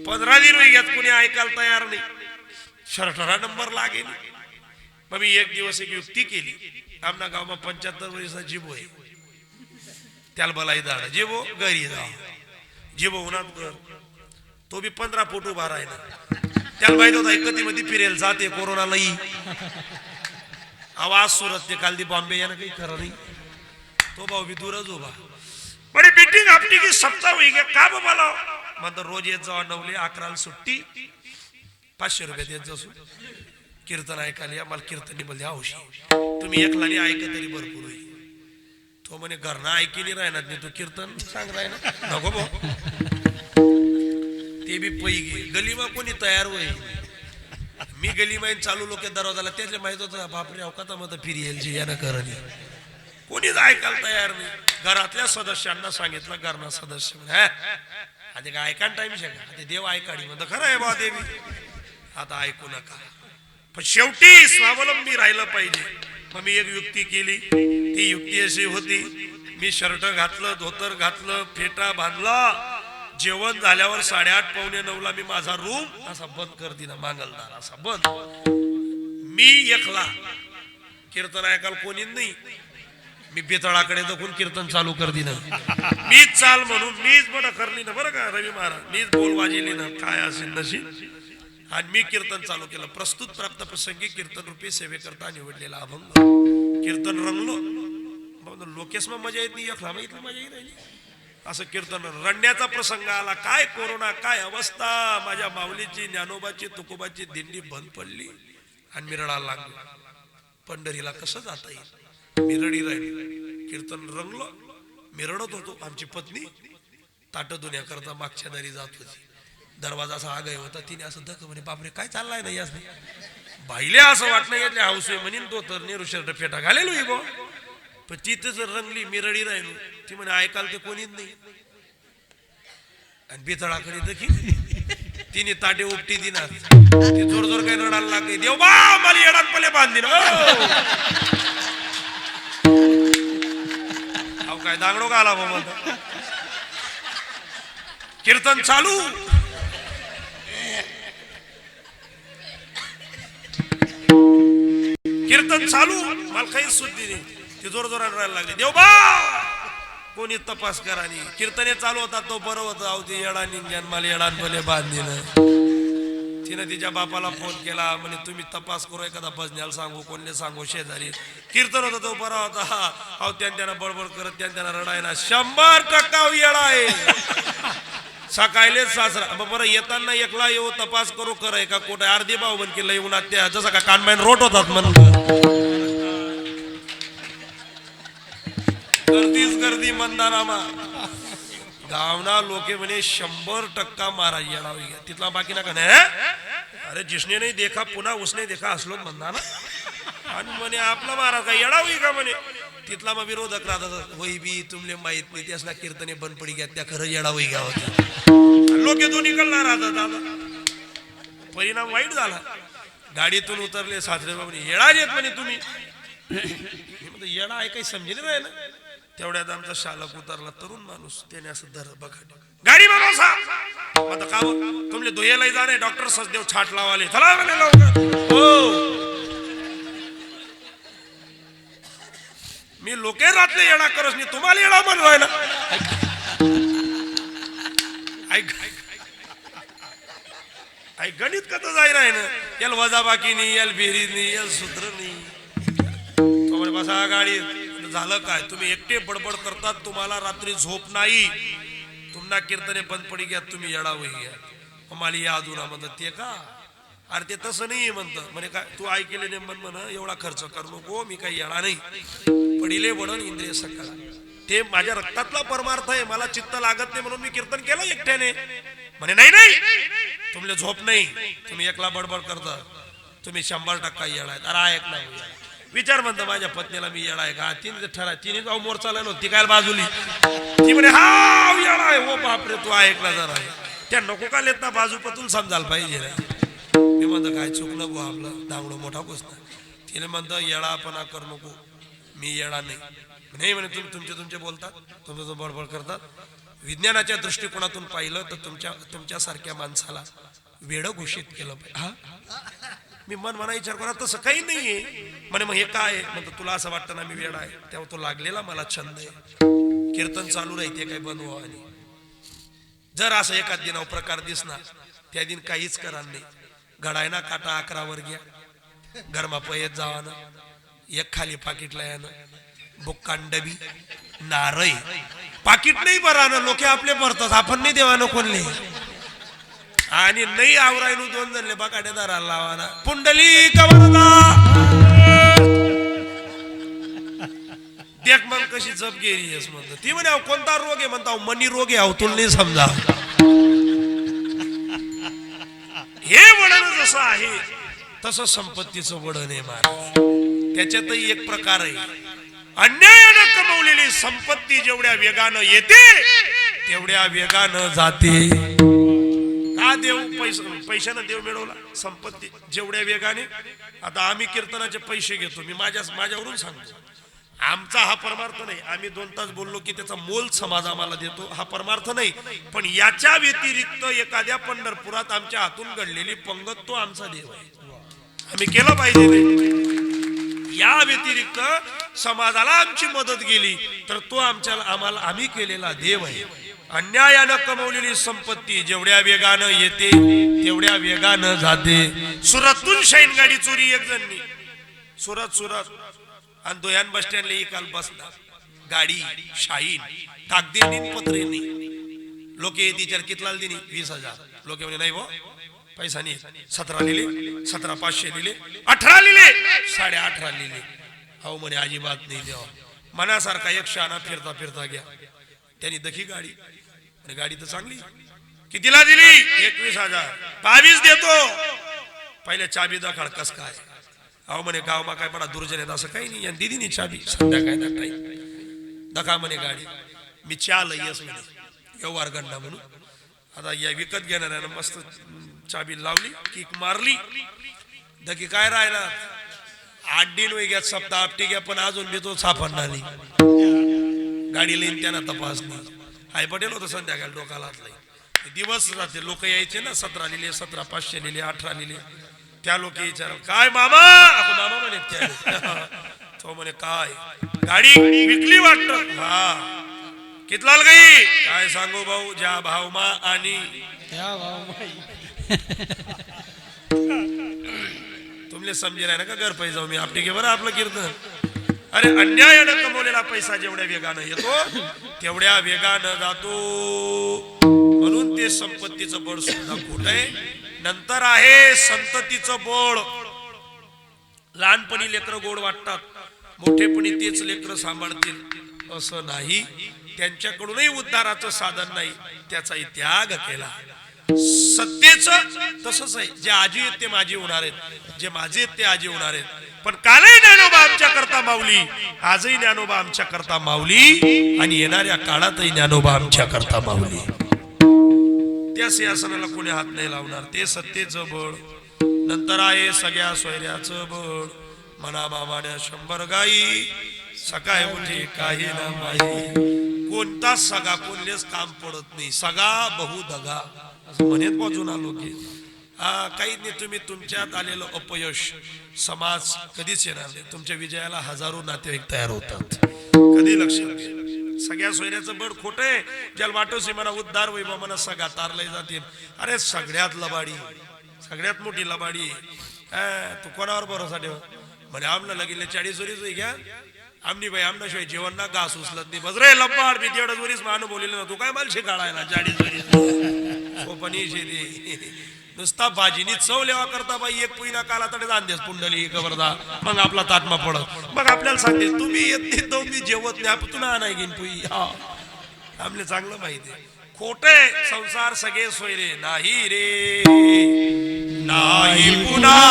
15 दिन होई घ्यात कुणी ऐकायला तयार नाही. शर्टला नंबर लागेल. मग मी एक दिवस एक युक्ती केली. आमना गावमा 75 वर्षाचा जिबो आहे. त्याला बलाई दाड जिबो घरी जा. जिबो उन्हात घर तो बी 15 फूट उभा राहिला. त्याला माहित होता एकतीमध्ये फिरेल जाते कोरोना लई. आवाज सुरत ते काल दी बॉम्बे यानं काही खरं नाही. तो भाऊ बी दूरच उभा. बड़ी मीटिंग आपली की सप्ताह हुई गया का बोला म्हणतो रोज येत जावा 9 ला 11 सुट्टी 500 रुपये देत जाऊ. कीर्तन ऐकायला मला कीर्तनी बोलले हौशी तुम्ही एकलाने ऐका तरी भरपूर होईल. तो म्हणे घरना ऐकली राहणार नाही तू कीर्तन सांग राय ना नको भाऊ. ते बी पैगी गलीमा कोणी तयार होईल. मी गलीमाईन चालू लोक दरवाजाला त्यातले माहित होतं बापरे अवकाता मत फिरी यायची यानं करणी कोणीच ऐकायला तयार नाही. घरातल्या सदस्यांना सांगितलं, घरना सदस्य म्हणे, आधी काय ऐकायला टाइम शेका ते देव ऐकाडी म्हणतो. खरं आहे बा देवी, आता ऐकू नका. पण शेवटी स्वावलंबी राहिलं पाहिजे. मग मी एक युक्ती केली. ती युक्ती अशी होती, मी शर्ट घातलं, धोतर घातलं, फेटा बांधला. जेवण झाल्यावर 8:30 पावणे 9ला मी माझा रूम असा बंद कर दिला, मांगलदार असा बंद. मी एकला, कीर्तन ऐकायला कोणी नाही. मी बेतळाकडे दखून कीर्तन चालू कर दिलं. मीच चाल म्हणून मीच बडं करली ना, बरं का रवी महाराज, मीच बोल वाजिली ना, काय असेल नशी. आणि मी कीर्तन चालू केलं. प्रस्तुत प्राप्त प्रसंगी कीर्तन रूपी सेवेकरता निवडलेला अभंग. कीर्तन रंगलो. लोकेश मग मजा येत नाही, एकला मग इथली मजा येत नाही. असं कीर्तन रडण्याचा प्रसंग आला. काय कोरोना, काय अवस्था. माझ्या माऊलीची, ज्ञानोबाची, तुकोबाची दिंडी बंद पडली आणि मी रडायला लागलो. पंढरीला कसं जाता येईल. मी रडी राहिली. कीर्तन रंगलो. मी रडत होतो. आमची पत्नी ताट धुण्याकरता मागच्या दारी जात होती. दरवाजा असा आगाय होता. तिने असं धक म्हणे, बापरे काय चाललाय ना यास. बाईले असं वाटलं यातले हाऊस म्हणेन तो तर नेहरू शर्ट फेटा घालेलो ही बो. पण तिथेच रंगली. मी रडी राहिलो. ती म्हणे ऐकाल ते कोणीच नाही. आणि बेतळाकडे देखील तिने ताटे उपटी दिना. ती जोर जोर काही रडायला लागली. देव बा मला येडात पले बांधीन. अहो काय दांगडो का आला बाबा. कीर्तन चालू. कीर्तन चालू. मला काही सुद्धी नाही. ती जोर जोरात रडायला लागली. देव बा कोणी तपास करा. आणि कीर्तने चालू होता तो बरं होतं. अहो ती येडा निंजन मला येडान भले बांधीन. तिनं तिच्या बापाला फोन केला. म्हणे तुम्ही तपास करू, एखादा भजन्याला सांगू, कोणले सांगू, शेजारी. कीर्तन होता तो बरा होता. अहो त्यांना बडबड करत त्यांना रडायला. 100% येडा आहे. सकाळीच सासरा बरं येताना एकला येऊ तपास करू कराय का कुठे अर्धी भाऊ बन केलं येऊन त्या जसं का कानबाईन रोट होतात म्हणून. गर्दीच गर्दी मंदारामा. गावना लोके म्हणे 100% महाराज येणार. तिथला बाकी ना का नाही. अरे जिसने नाही देखा पुन्हा उसने देखा असलो म्हणणार ना. आणि म्हणे आपला महाराज का येडा होई का म्हणे. तिथला मग विरोधक राहतात. होई बी तुमले माहित नाही त्यासला कीर्तने बंद पडी घ्या त्या खरं येडा होई का होती. लोके दोन्ही निकलणार राहतात. दादा परिणाम वाईट झाला. गाडीतून उतरले सासरे म्हणे येडा येत म्हणे तुम्ही. येडा आहे काही समजेल नाही ना. तेवढ्यात आमचा शालक उतरला, तरुण माणूस. त्याने असं धर बघा गाडी बनवसा. आता का तुमले धुयेला जाणे डॉक्टर सचदेव छाट लावाले. चला म्हणे लवकर. हो मी लोके रातले येडा करस नाही तुम्हाला येडा बनवाय ना. ऐक गणित कसं जाय राय ना. याल वजा बाकी नाही, याल बेरी नाही, याल सूत्र नाही. बसा गाडी. झालं काय तुम्ही एकटे बडबड करतात. तुम्हाला रात्री झोप नाही. तुम्हाला कीर्तने बंद पडी घ्या तुम्ही येडा होई घ्या. मला याद ना म्हणतात ते का. अरे ते तसं नाही म्हणतं. म्हणे काय तू ऐकले नाही म्हण एवढा खर्च करू नको. मी काही येडा नाही. पडिले वडण इंद्रिय सकाळ. ते माझ्या रक्तातला परमार्थ आहे. मला चित्त लागत नाही म्हणून मी कीर्तन केलं एकट्याने. म्हणे नाही नाही तुमले झोप नाही. तुम्ही एकला बडबड करता. तुम्ही 100% येडा आहे. अरे ऐक नाही विचार म्हणतो माझ्या पत्नीला मी येडा आहे का. तिने ठरा तिने जाऊ मोर्चाला नव्हती काय बाजूली. ती म्हणे हा येडा आहे. हो बापरे तू ऐकला जरा. त्या नको का लेत ना बाजू पतून समजायला पाहिजे ना. मी म्हणतो काय चुकलं गो आपलं दांगडो मोठा गोष्ट. तिने म्हणतो येडापणा कर नको. मी येडा नाही. नाही म्हणे तुम्ही तुमचे बोलतात. तुमचं बडबड करतात. विज्ञानाच्या दृष्टिकोनातून पाहिलं तर तुमच्यासारख्या माणसाला वेड घोषित केलं पाहिजे. मी मन मना विचार करा तसं काही नाहीये. म्हणे मग हे काय आहे. म्हणतो तुला असं वाटतं ना मी वेडा आहे. तेव्हा तो लागलेला मला छंद आहे. कीर्तन चालू राहते काय बनवा. आणि जर असं एखाद दिनाव प्रकार दिसणार त्या दिन काहीच करा नाही. घडायना काटा 11 वर घ्या. गरमा पयत जावा ना. एक खाली पाकिटला यानं बुक्कान डबी नारळ पाकिट नाही भरानं. लोके आपले भरतात आपण नाही देवानं कोणले. आणि नाही आवरायनु 2 जणले बकाटेदाराला लावाना. पुंडली कवरदा देख मग कशी जप गेली म्हणतो. ती म्हणे कोणता रोग आहे म्हणता. मनी रोग आहे. तुला नाही समजा. हे वडण जसं आहे तसं संपत्तीचं वडण आहे महाराज. त्याच्यातही एक प्रकार आहे. अन्यायानं कमवलेली संपत्ती जेवढ्या वेगानं येते तेवढ्या वेगानं जाते. का देव पैशानं देव मिळवला संपत्ती जेवढ्या वेगाने. आता आम्ही कीर्तनाचे पैसे घेतो, मी माझ्यावरून सांगतो. आमचा हा परमार्थ नाही. आम्ही 2 तास बोललो की त्याचा मोल समाज आम्हाला देतो, हा परमार्थ नाही. पण याच्या व्यतिरिक्त एखाद्या पंढरपुरात आमच्या हातून घडलेली पंगत तो आमचा देव आहे. आम्ही केलं पाहिजे ते. या व्यतिरिक्त समाजाला आमची मदत गेली तर तो आम्हाला आम्ही केलेला देव आहे. अन्यायानं कमवलेली संपत्ती जेवढ्या वेगानं येते तेवढ्या वेगानं जाते. सुरतून शाईन गाडी चोरी एक जणनी सुरत आणि दोयान बस स्टँडला काल बसला गाडी शाईन कागदेनी पत्रेनी. लोक येते कितला दिनी 20,000. लोक म्हणे नाही भाऊ पैसा नाही. 17 लिहिले, 17,500 लिहिले, 18 लिहिले, 18.5 लिहिले. अहो म्हणे अजिबात नाही देवा. मनासारखा एक शाना फिरता फिरता घ्या. त्यांनी दखी गाडी, गाडी तर चांगली. कितीला दिली? 21,000. 22 देतो. पहिले चाबी दाखल कस काय. अहो म्हणे गाव मा काय पडा दुर्जन येत असं काही नाही. दिदीनी चाबी संध्याकाळी दखा म्हणे गाडी. मी चाल यस म्हणे व्यवहार गंडा म्हणून. आता या विकत घेणाऱ्यानं मस्त चाबी लावली, किक मारली. दकी काय राहिला 8 दिन वैग्यात सप्ताह आपटी घ्या पण अजून बी तो सापडणार नाही. गाडी लिहिन त्यांना तपासणी. हाय पटेल होतं संध्याकाळी डोकाला दिवस जाते. लोक यायचे ना 17 लिहिले, 17,500 लिहिले, 18 लिहिले. त्या लोक विचार काय मामा मामा म्हणे. तो म्हणे काय गाडी विकली वाटत. हा कितला गई काय सांगू भाऊ ज्या भावमा आणि तुमले समजेल ना का घर पैसा जाऊ मी आपली घे बरं आपलं कीर्तन. अरे अन्यायानं कमवलेला पैसा जेवढ्या वेगानं येतो तेवढ्या वेगानं जातो. म्हणून ते संपत्तीचं बळ सुद्धा खोट आहे. नंतर आहे संततीचं बळ. लहानपणी लेकरं गोड वाटतात, मोठेपणी तेच लेकरं सांभाळतील असं नाही. त्यांच्याकडूनही उद्धाराचं साधन नाही, त्याचाही त्याग केला. सत्तेचं तसंच आहे. जे आजी आहेत ते माझी होणार आहेत, जे माझे आहेत ते आजी होणार आहेत. पण कालही ज्ञानोबा आमच्या करता माऊली, आजही ज्ञानोबा आमच्या करता माऊली आणि येणाऱ्या काळातही ज्ञानोबा आमच्या करता माऊली. त्या सिंहासनाला कोणी हात नाही लावणार. ते सत्तेचं बळ. नंतर आहे सगळ्या सोयऱ्याचं बळ. मना मामाने 100 गाई सकाळी उठे काही ना माही. कोणताच सगा कोणलेच काम पडत नाही. सगा बहु दगा असं म्हणत पोचून आलो की काही नाही. तुम्ही तुमच्यात आलेलं अपयश समाज कधीच येणार नाही. तुमच्या विजयाला हजारो नातेवाईक तयार होतात. कधी लक्षात घ्या. सगळ्या सोयऱ्याचं बळ खोट आहे. ज्याला वाटोसी म्हणा उद्धार वैभव म्हणा सगळा तारले जातील. अरे सगळ्यात लबाडी, सगळ्यात मोठी लबाडी. तू कोणावर भरोसा ठेव म्हणे आमना लगेले 40 वरीच घ्या आमनी बाई आमनाशिवाय जेवण ना घास उचलत नाही. बस रे लबाड मी 1.5 वरीस मान बोलले ना. तू काय मला शिकाळायला 40 वरीस सोपनी शेती नुसता भाजीनी चव लेवा करता बाई. एक पुईना काला तडे जाणदेस पुंडली खबरदा मग आपला ताटमा पडत. मग आपल्याला सांगते तुम्ही येत नाही तो मी जेवत नाही. आपण तुला नाही घेईन पुई. आपले चांगलं माहिती आहे. खोटे संसार सगळे सोयरे नाही रे नाही पुन्हा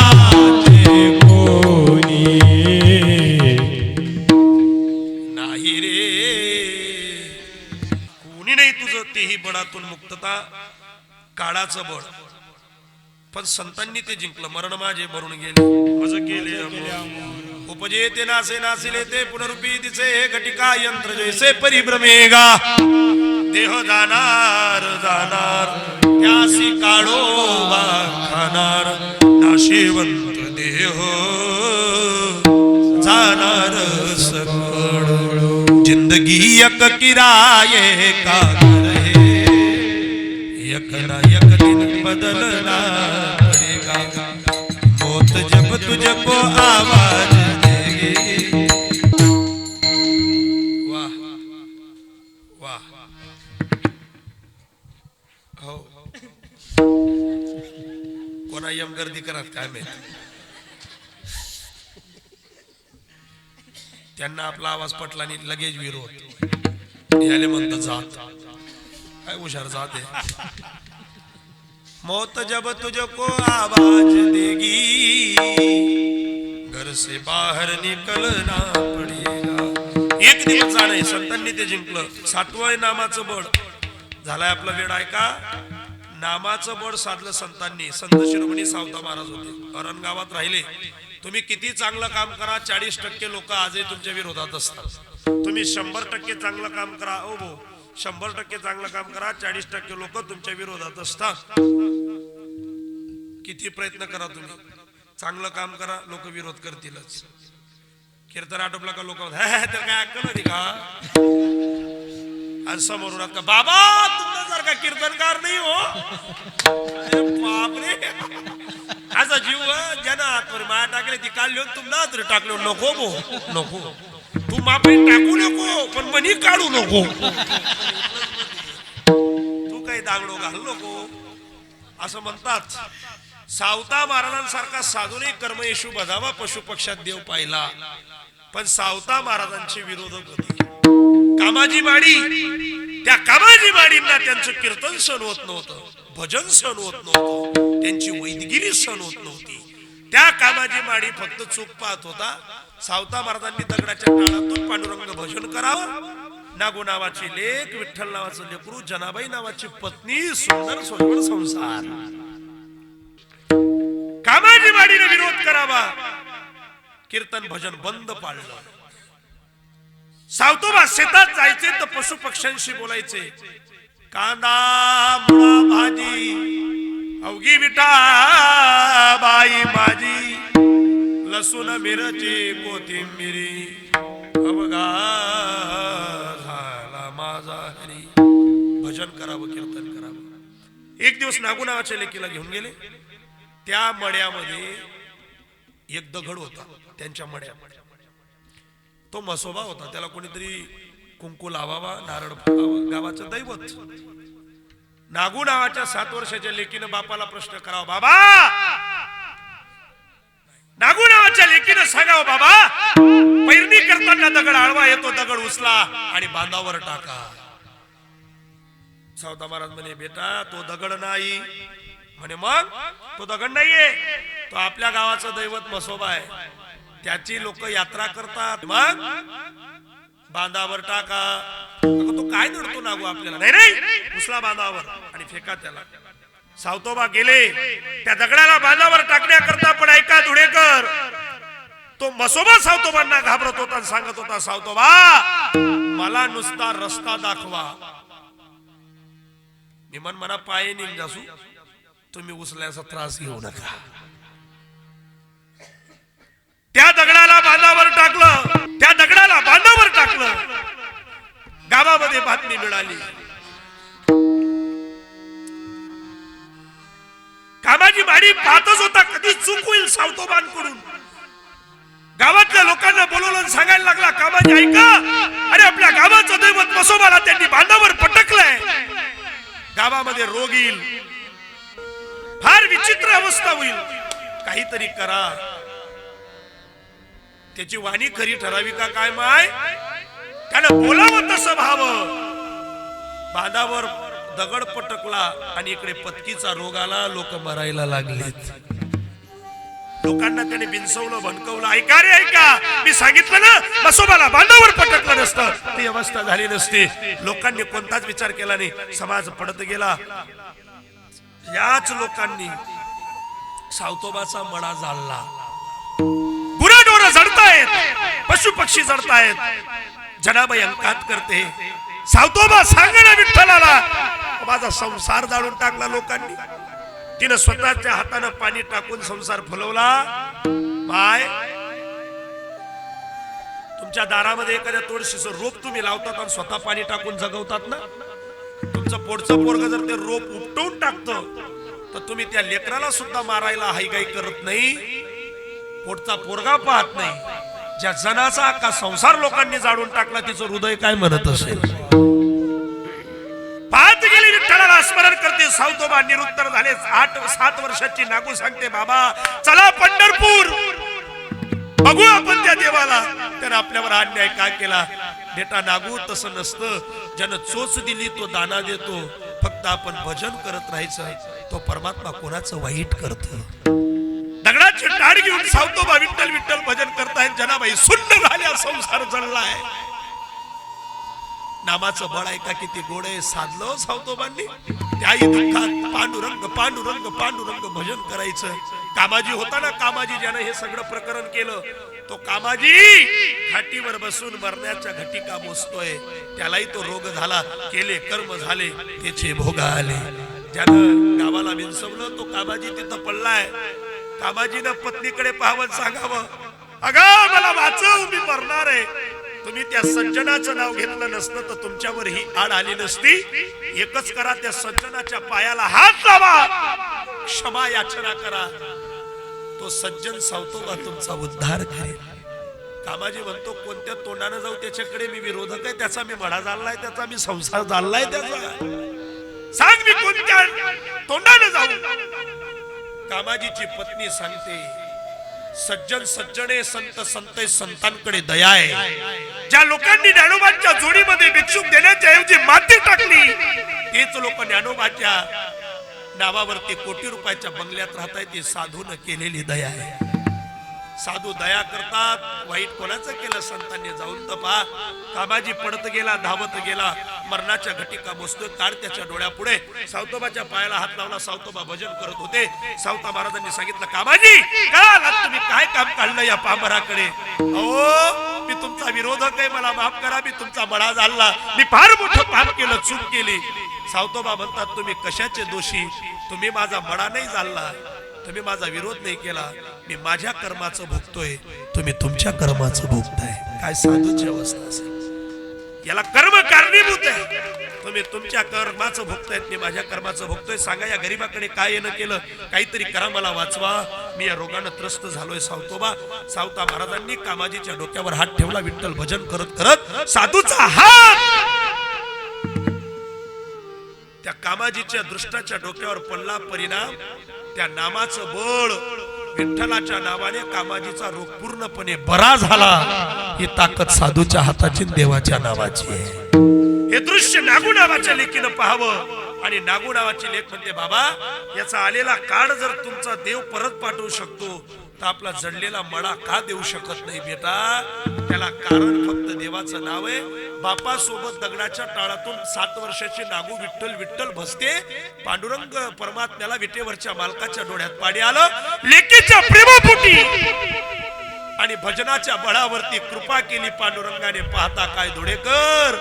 नाही रे कोणी नाही तुझं. तेही बळातून मुक्तता काळाचं बळ. पण संतांनी ते जिंकलं. मरण माझे भरून गेले मज गेले उपजे ते नासे नासिले ते पुनरुपी तिचे हे घटिका यंत्र जैसे परिभ्रमेगा. देह जाणार जाणार त्यासी काढो खाणार नाशिवंत देह जाणार सकळ. जिंदगी एक किराये का एक ना एक दिन बदलना पड़ेगा. मौत जब तुझको आवाज देगी. वाह वाह हो कोणा यम गर्दी करत काय माहिती. त्यांना आपला आवाज पटला आणि लगेच विरोध. याले म्हणतात जात काय हुशार जाते. मौत जब तुझको आवाज देगी घर से बाहर निकलना पड़ेगा. एक दिवस जाणे संतांनी ते जिंकलं. 7वं नामाचं बळ झालाय आपला वेळ. ऐका, नामाचं बळ साधलं संतांनी. संत शिरोमणी सावता महाराज होते, औरंगाबाद राहिले. तुम्ही किती चांगलं काम करा, 40% लोक आजही तुमच्या विरोधात असतात. तुम्ही 100% चांगलं काम करा, ओ भो 100% चांगलं काम करा, 40% लोक तुमच्या विरोधात असतात. किती प्रयत्न करा तुम्ही, चांगलं काम करा, लोक विरोध करतीलच. कीर्तन आटोपला का लोक तर काय अक्कल होती का? आणि समोरून का बाबा तुमच्यासारखा कीर्तनकार नाही हो. अरे बापरे, असा जीव ज्यानं आतवर माया टाकले ती काढली तुम्हाला तरी टाकलो. नको भो नको, तू मापे टाकू नको पण मनी काढू नको. तू काही दागडो घाल नको असं म्हणतात. सावता महाराजांसारखा साधूनही कर्मयशू बधावा, पशु पक्षात देव पाहिला. पण सावता महाराजांचे विरोधक होते कामाजी माडी. त्या कामाजी माडींना त्यांचं कीर्तन सहन होत नव्हतं, भजन सहन होत नव्हतं, त्यांची वैदगिरी सहन होत नव्हती. त्या कामाजी माडी फक्त चूक पाहत होता. सावता महाराजांनी दगडाच्या टाळातून पांडुरंग भजन करावं. नागू नावाची लेक, विठ्ठल नावाचं लेकरू, जनाबाई नावाची पत्नी, सुंदर सोजवळ संसार. कामाजी माडीने विरोध करावा, कीर्तन भजन बंद पाडलं. सावतोबा शेतात जायचे तर पशु पक्ष्यांशी बोलायचे. कांदा मुळा भाजी अवघी विटा बाई माझी, लसूण मिरची कोथिंबिरी अवघा झाला माझा हरी. भजन करावं, कीर्तन करावं. एक दिवस नागू नावाच्या लेकीला घेऊन गेले. त्या मड्यामध्ये एक दगड होता त्यांच्या मड्यामध्ये. तो म्हसोबा होता, त्याला कोणीतरी कुंकू लावावा, नारळ फोडावा, गावाचं दैवत. नागू नावाच्या 7 वर्षाच्या लेकीनं बापाला प्रश्न करावा, बाबा नागू नावाच्या लेकीनं सांगावं, बाबा पैरणी करताना दगड आळवा येतो, दगड उचला आणि बांधावर टाका. सावता महाराज म्हणे, बेटा तो दगड नाही. म्हणे मग तो दगड नाहीये, तो आपल्या गावाचं दैवत म्हसोबा आहे, त्याची लोक यात्रा करतात. मग बांधावर टाका. तो काय नडतो नागू आपल्याला? नाही नाही, उचला बांधावर आणि फेका त्याला. सावतोबा गेले, त्या दगडाला बांधावर टाकण्याकरता. पण ऐका धुळेकर, तो म्हसोबा सावतोबांना घाबरत होता, सांगत होता, सावतोबा मला नुसता रस्ता दाखवा, मी मना पाये निघ जासू, तुम्ही उचलायचा त्रास घेऊ नका. त्या दगडाला बांधावर टाकलं, त्या दगडाला बांधावर टाकलं. गावामध्ये बातमी मिळाली, कामाजी माडी पाहतच होता कधी चूक होईल सावतोबांकडून. गावातल्या लोकांना बोलवलं, सांगायला लागला, कामाजी ऐका, अरे आपल्या गावाचं दैवत म्हसोबाला त्यांनी बांधावर पटकलंय, गावामध्ये रोग येईल, फार विचित्र अवस्था होईल, काहीतरी करा. त्याची वाणी खरी ठरावी का काय माय? त्यानं बोलावं तसं भावं. बांधावर दगड पटकला आणि इकडे पत्कीचा रोग आला, लोक मरायला लागलेत. लोकांना त्याने बिनसवलं, भणकवलं. ऐका रे ऐका, मी सांगितलं ना म्हसोबाला बांधावर पटकलं नसतं ती अवस्था झाली नसती. लोकांनी कोणताच विचार केला नाही, समाज पडत गेला. याच लोकांनी सावतोबाचा मडा जाळला. गुराढोरं जडतायत, पशु पक्षी जडतायत. जनाबाई अंकात करते, सावतोबा सांगणं विठ्ठलाला, माझा संसार जाळून टाकला लोकांनी. तिनं स्वतःच्या हातानं पाणी टाकून संसार फुलवला. माय, तुमच्या दारामध्ये एखाद्या तुळशीचं रोप तुम्ही लावतात आणि स्वतः पाणी टाकून जगवतात ना, तुमचं पोटचं पोरग जर ते रोप उपटून टाकतं तर तुम्ही त्या लेकराला सुद्धा मारायला हायगाई करत नाही, पोटचा पोरगा पाहत नाही. ज्या जनाचा अख्खा संसार लोकांनी जाळून टाकला, तिचं हृदय काय म्हणत असेल? पाहत गेली, विठ्ठलाला स्मरण करते. सावतोबा निरुत्तर झाले. 7 वर्षाची नागू सांगते, बाबा चला पंढरपूर, बघू आपण त्या देवाला, तर आपल्यावर अन्याय का केला. बेटा नागू तसं नसतं, ज्यानं चोच दिली तो दाना देतो. फक्त आपण भजन करत राहायचं, तो परमात्मा कोणाचं वाईट करतो. दगडाची टाळ घेऊन सावतोबा विठ्ठल विठ्ठल भजन करतायत. जनाबाई सुन्न झाल्या, संसार जळलाय. नामाचं बळ ऐका किती गोड आहे. साधलं सावतोबांनी त्याही दुःखात पांडुरंग पांडुरंग पांडुरंग भजन करायचं. कामाजी होता ना, कामाजी ज्यानं हे सगळं प्रकरण केलं, तो कामाजी घाटीवर बसून मरण्याच्या घटिका मोजतोय. त्यालाही तो रोग झाला, केले कर्म झाले, त्याचे भोग आले. ज्यानं गावाला विंचवलं तो कामाजी तिथं पडलाय. कामाजीनं पत्नीकडे पाहावं, सांगावं, अगं मला वाचव, मी मरणार आहे. तुम्ही त्या सज्जनाचं नाव घेतलं नसतं तर तुमच्यावर ही आड आली नसती. एकच करा, त्या सज्जनाच्या पायाला हात लावा, क्षमा याचना करा, तो सज्जन सावतोबा तुमचा उद्धार करेल. कामाजी म्हणतो, कोणत्या तोंडाने जाऊ त्याच्याकडे? मी विरोधक आहे त्याचा, मी मडा चाललाय त्याचा, मी संसार चाललाय त्याचा. सांग मी कोणत्या तोंडाने जाऊ? कामाजीची पत्नी सांगते, सज्जन सज्जने, संत संत संतांकडे दया आहे. ज्या लोकांनी ज्ञानोबाच्या जोडीमध्ये भिक्षुक देण्याच्या ऐवजी माती टाकली, तेच लोक ज्ञानोबाच्या नावावरती कोटी रुपयाच्या बंगल्यात राहताय. ती साधून केलेली दया आहे. साधू दया करतात. वाईट कोणाचं केलं संतांनी जाऊन तर पहा. कामाजी पडत गेला, धावत गेला, मरणाच्या घटिका मोजतोय. ताड त्याच्या डोळ्यापुढे सावतोबाच्या पायाला हात लावला. सावतोबा भजन करत होते. सावता महाराजांनी सांगितलं, कामाजी काय आलात तुम्ही? काय काम काढलं या पामराकडे? अहो मी तुमचा विरोधक आहे, मला माफ करा, मी तुमचा मडा झाला, मी फार मोठं पाप केलं, चूक केली. सावतोबा म्हणतात, तुम्ही कशाचे दोषी? तुम्ही माझा मडा नाही झाला, तुम्ही माझा विरोध नाही केला, मी माझ्या कर्माचं भोगतोय, तुम्ही तुमच्या कर्माचं भोगताय. काय साधूची अवस्था असेल? याला कर्म कारणीभूत आहे. तुम्ही तुमच्या कर्माचं भोगतायत, मी माझ्या कर्माचं भोगतोय. सांगा या गरीबाकडे काय येणं केलं? काहीतरी करा, मला वाचवा, मी या रोगानं त्रस्त झालोय. सावतोबा सावता महाराजांनी कामाजीच्या डोक्यावर हात ठेवला. विठ्ठल भजन करत करत साधूचा हात त्या कामाजीच्या दृष्टाच्या डोक्यावर पडला. परिणाम, त्या नामाचं बळ, विठ्ठलाच्या नावाने कामाजीचा रोग पूर्णपणे बरा झाला. ही ताकद साधूच्या हाताची, देवाच्या नावाची आहे. हे दृश्य नागू नावाच्या लेकीनं पाहावं. आणि नागू नावाची लेक म्हणते, बाबा याचा आलेला काळ जर तुमचा देव परत पाठवू शकतो तर आपला जडलेला मडा का देऊ शकत नाही बेटा? त्याला कारण फक्त देवाचं नाव आहे. बापासोबत दगडाच्या टाळातून 7 वर्षाची नागू विठ्ठल विठ्ठल भसते. पांडुरंग परमात्म्याला विटेवरच्या मालकाच्या डोळ्यात पाणी आलं. लेकीच्या प्रेमापोटी आणि भजनाच्या बळावरती कृपा केली पांडुरंगाने. पाहता काय धुळेकर,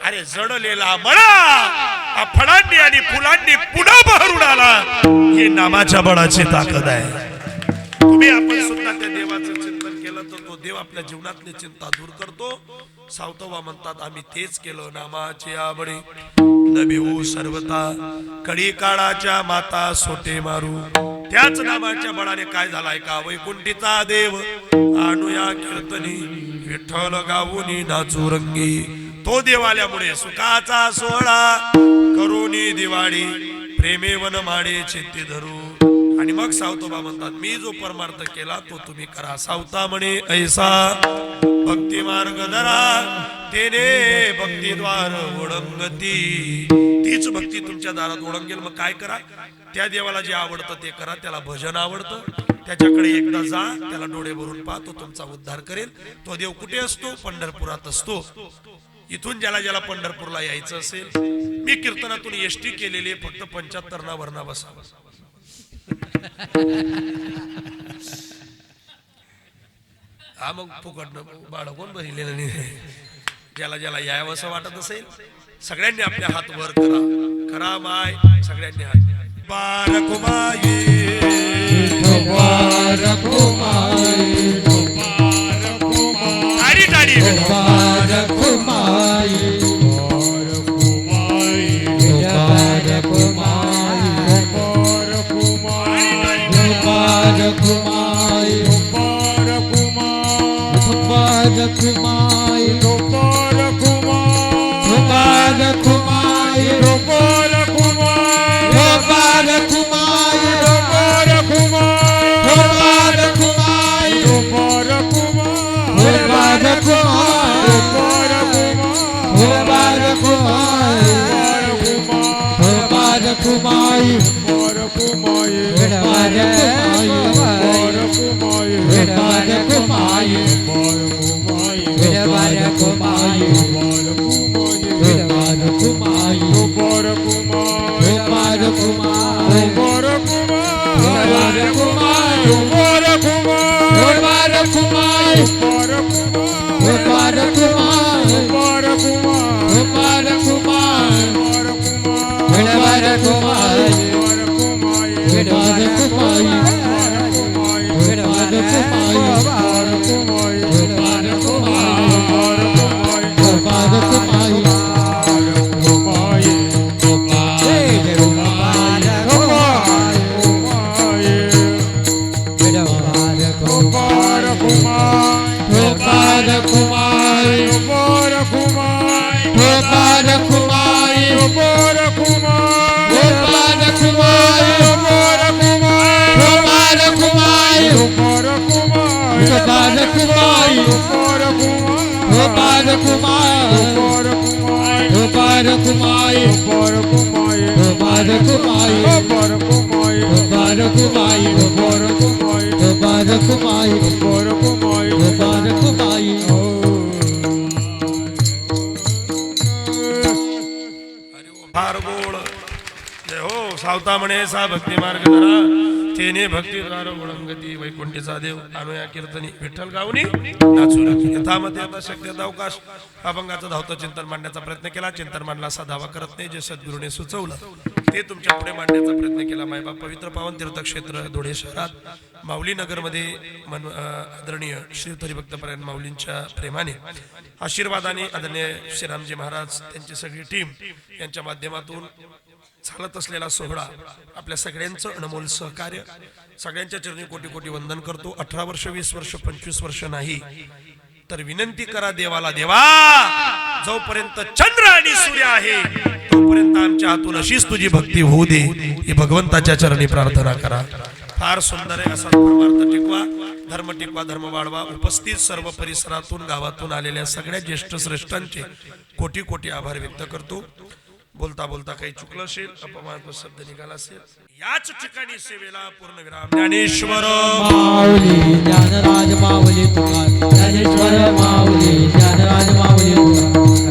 अरे जडलेला मळा फळांनी आणि फुलांनी पुन्हा बहरून आला. हे नामाच्या बळाची ताकद आहे. तुम्ही आपण सुद्धा त्या देवाचं चिंतन केलं तर तो देव आपल्या जीवनातली चिंता दूर करतो. सावतोबा म्हणतात, आम्ही तेच केलं. नामाची आवडी नभिऊ सर्वता, कडी काळाच्या माता सोटे मारू. त्याच नामाच्या बळाने काय झालाय का? वैकुंठीचा देव आणूया कीर्तनी, विठ्ठल गाऊनी नाचू रंगी. तो देव आल्यामुळे सुखाचा सोहळा करोनी दिवाळी, प्रेमे वन माडे चित्ती धरू. आणि मग सावतोबा म्हणतात, मी जो परमार्थ केला तो तुम्ही करा. सावता म्हणे ऐसा भक्ती मार्ग धरा, तेने भक्तीद्वार ओळंगती. तीच भक्ती तुमच्या दारात ओळंगेल. मग काय करा? त्या देवाला जे आवडतं ते करा. त्याला भजन आवडतं, त्याच्याकडे एकदा जा, त्याला डोळे भरून पहा, तो तुमचा उद्धार करेल. तो देव कुठे असतो? पंढरपुरात असतो. इथून ज्याला ज्याला पंढरपूरला यायचं असेल, मी कीर्तनातून एसटी केलेली, फक्त 75 ना वरना बसावा. हा मग फुकटनं बाळ कोण भरले नाही. ज्याला ज्याला यावं असं वाटत असेल, सगळ्यांनी आपल्या हात वर करा. करा माय, सगळ्यांनी हात. बारक माये, बारक माये, बारक माये, ताडी ताडी, बारक माये, बारक माये, बारक माये, बारक माये, बारक माये, बारक माये, बारक माये, बारक माये, बारक माये, बारक कुमाई गोपाळ कुमार गोपाळ कुमाई गोपाळ कुमार गोपाळ कुमाई गोपाळ कुमार गोपाळ कुमाई गोपाळ कुमार गोपाळ कुमाई गोपाळ कुमार गोपाळ कुमाई गोपाळ कुमार गोपाळ कुमाई गोपाळ कुमाई गोपाळ कुमाई गोपाळ कुमाई गोपाळ कुमाई गोपाळ कुमाई गोपाळ कुमाई गोपाळ कुमाई गोपाळ कुमाई गोपाळ कुमाई गोपाळ कुमाई गोपाळ कुमाई गोपाळ कुमाई गोपाळ कुमाई गोपाळ कुमाई गोपाळ कुमाई गोपाळ कुमाई फार गोड जय हो सावता म्हणे सा भक्ती मार्ग धरा तेने भक्ती द्वार ओळंगती वैकुंठीचा देव अनुया कीर्तनी विठ्ठल गावनी नाचू लागली यथामते आता शक्यता अवकाश अभंगाचं धावतं चिंतन मांडण्याचा प्रयत्न केला चिंतन मांडला असा दावा करत नाही जे सद्गुरूने सुचवलं ते तुमच्या पुढे मांडण्याचा प्रयत्न केला मायबाप पवित्र पावन तीर्थक्षेत्र धुळे शहरात माऊली नगरमध्ये आदरणीय श्री हरिभक्तपरायण माऊलींच्या प्रेमाने आशीर्वादाने आदरणीय श्रीरामजी महाराज त्यांची सगळी टीम यांच्या माध्यमातून चालत असलेला सोहळा आपल्या सगळ्यांचं अनमोल सहकार्य सगळ्यांच्या चरणी कोटी कोटी वंदन करतो 18 वर्ष 20 वर्ष 25 वर्ष नाही तर विनंती करा देवाला देवा जोपर्यंत चंद्र आणि सूर्य आहे तोपर्यंत आमच्या हातून अशीच तुझी भक्ती होऊ दे ही भगवंताच्या चरणी प्रार्थना करा फार सुंदर आहे असा धर्म टिकवा धर्म वाढवा उपस्थित सर्व परिसरातून गावातून आलेल्या सगळ्या ज्येष्ठ श्रेष्ठांचे कोटी कोटी आभार व्यक्त करतो बोलता बोलता काही चुकलं असेल अपमान शब्द निघाला असेल याच ठिकाणी सेवेला पूर्ण विराम ज्ञानेश्वर माऊली ज्ञानराज माऊली तुका ज्ञानेश्वर माऊली ज्ञानराज माऊली तुका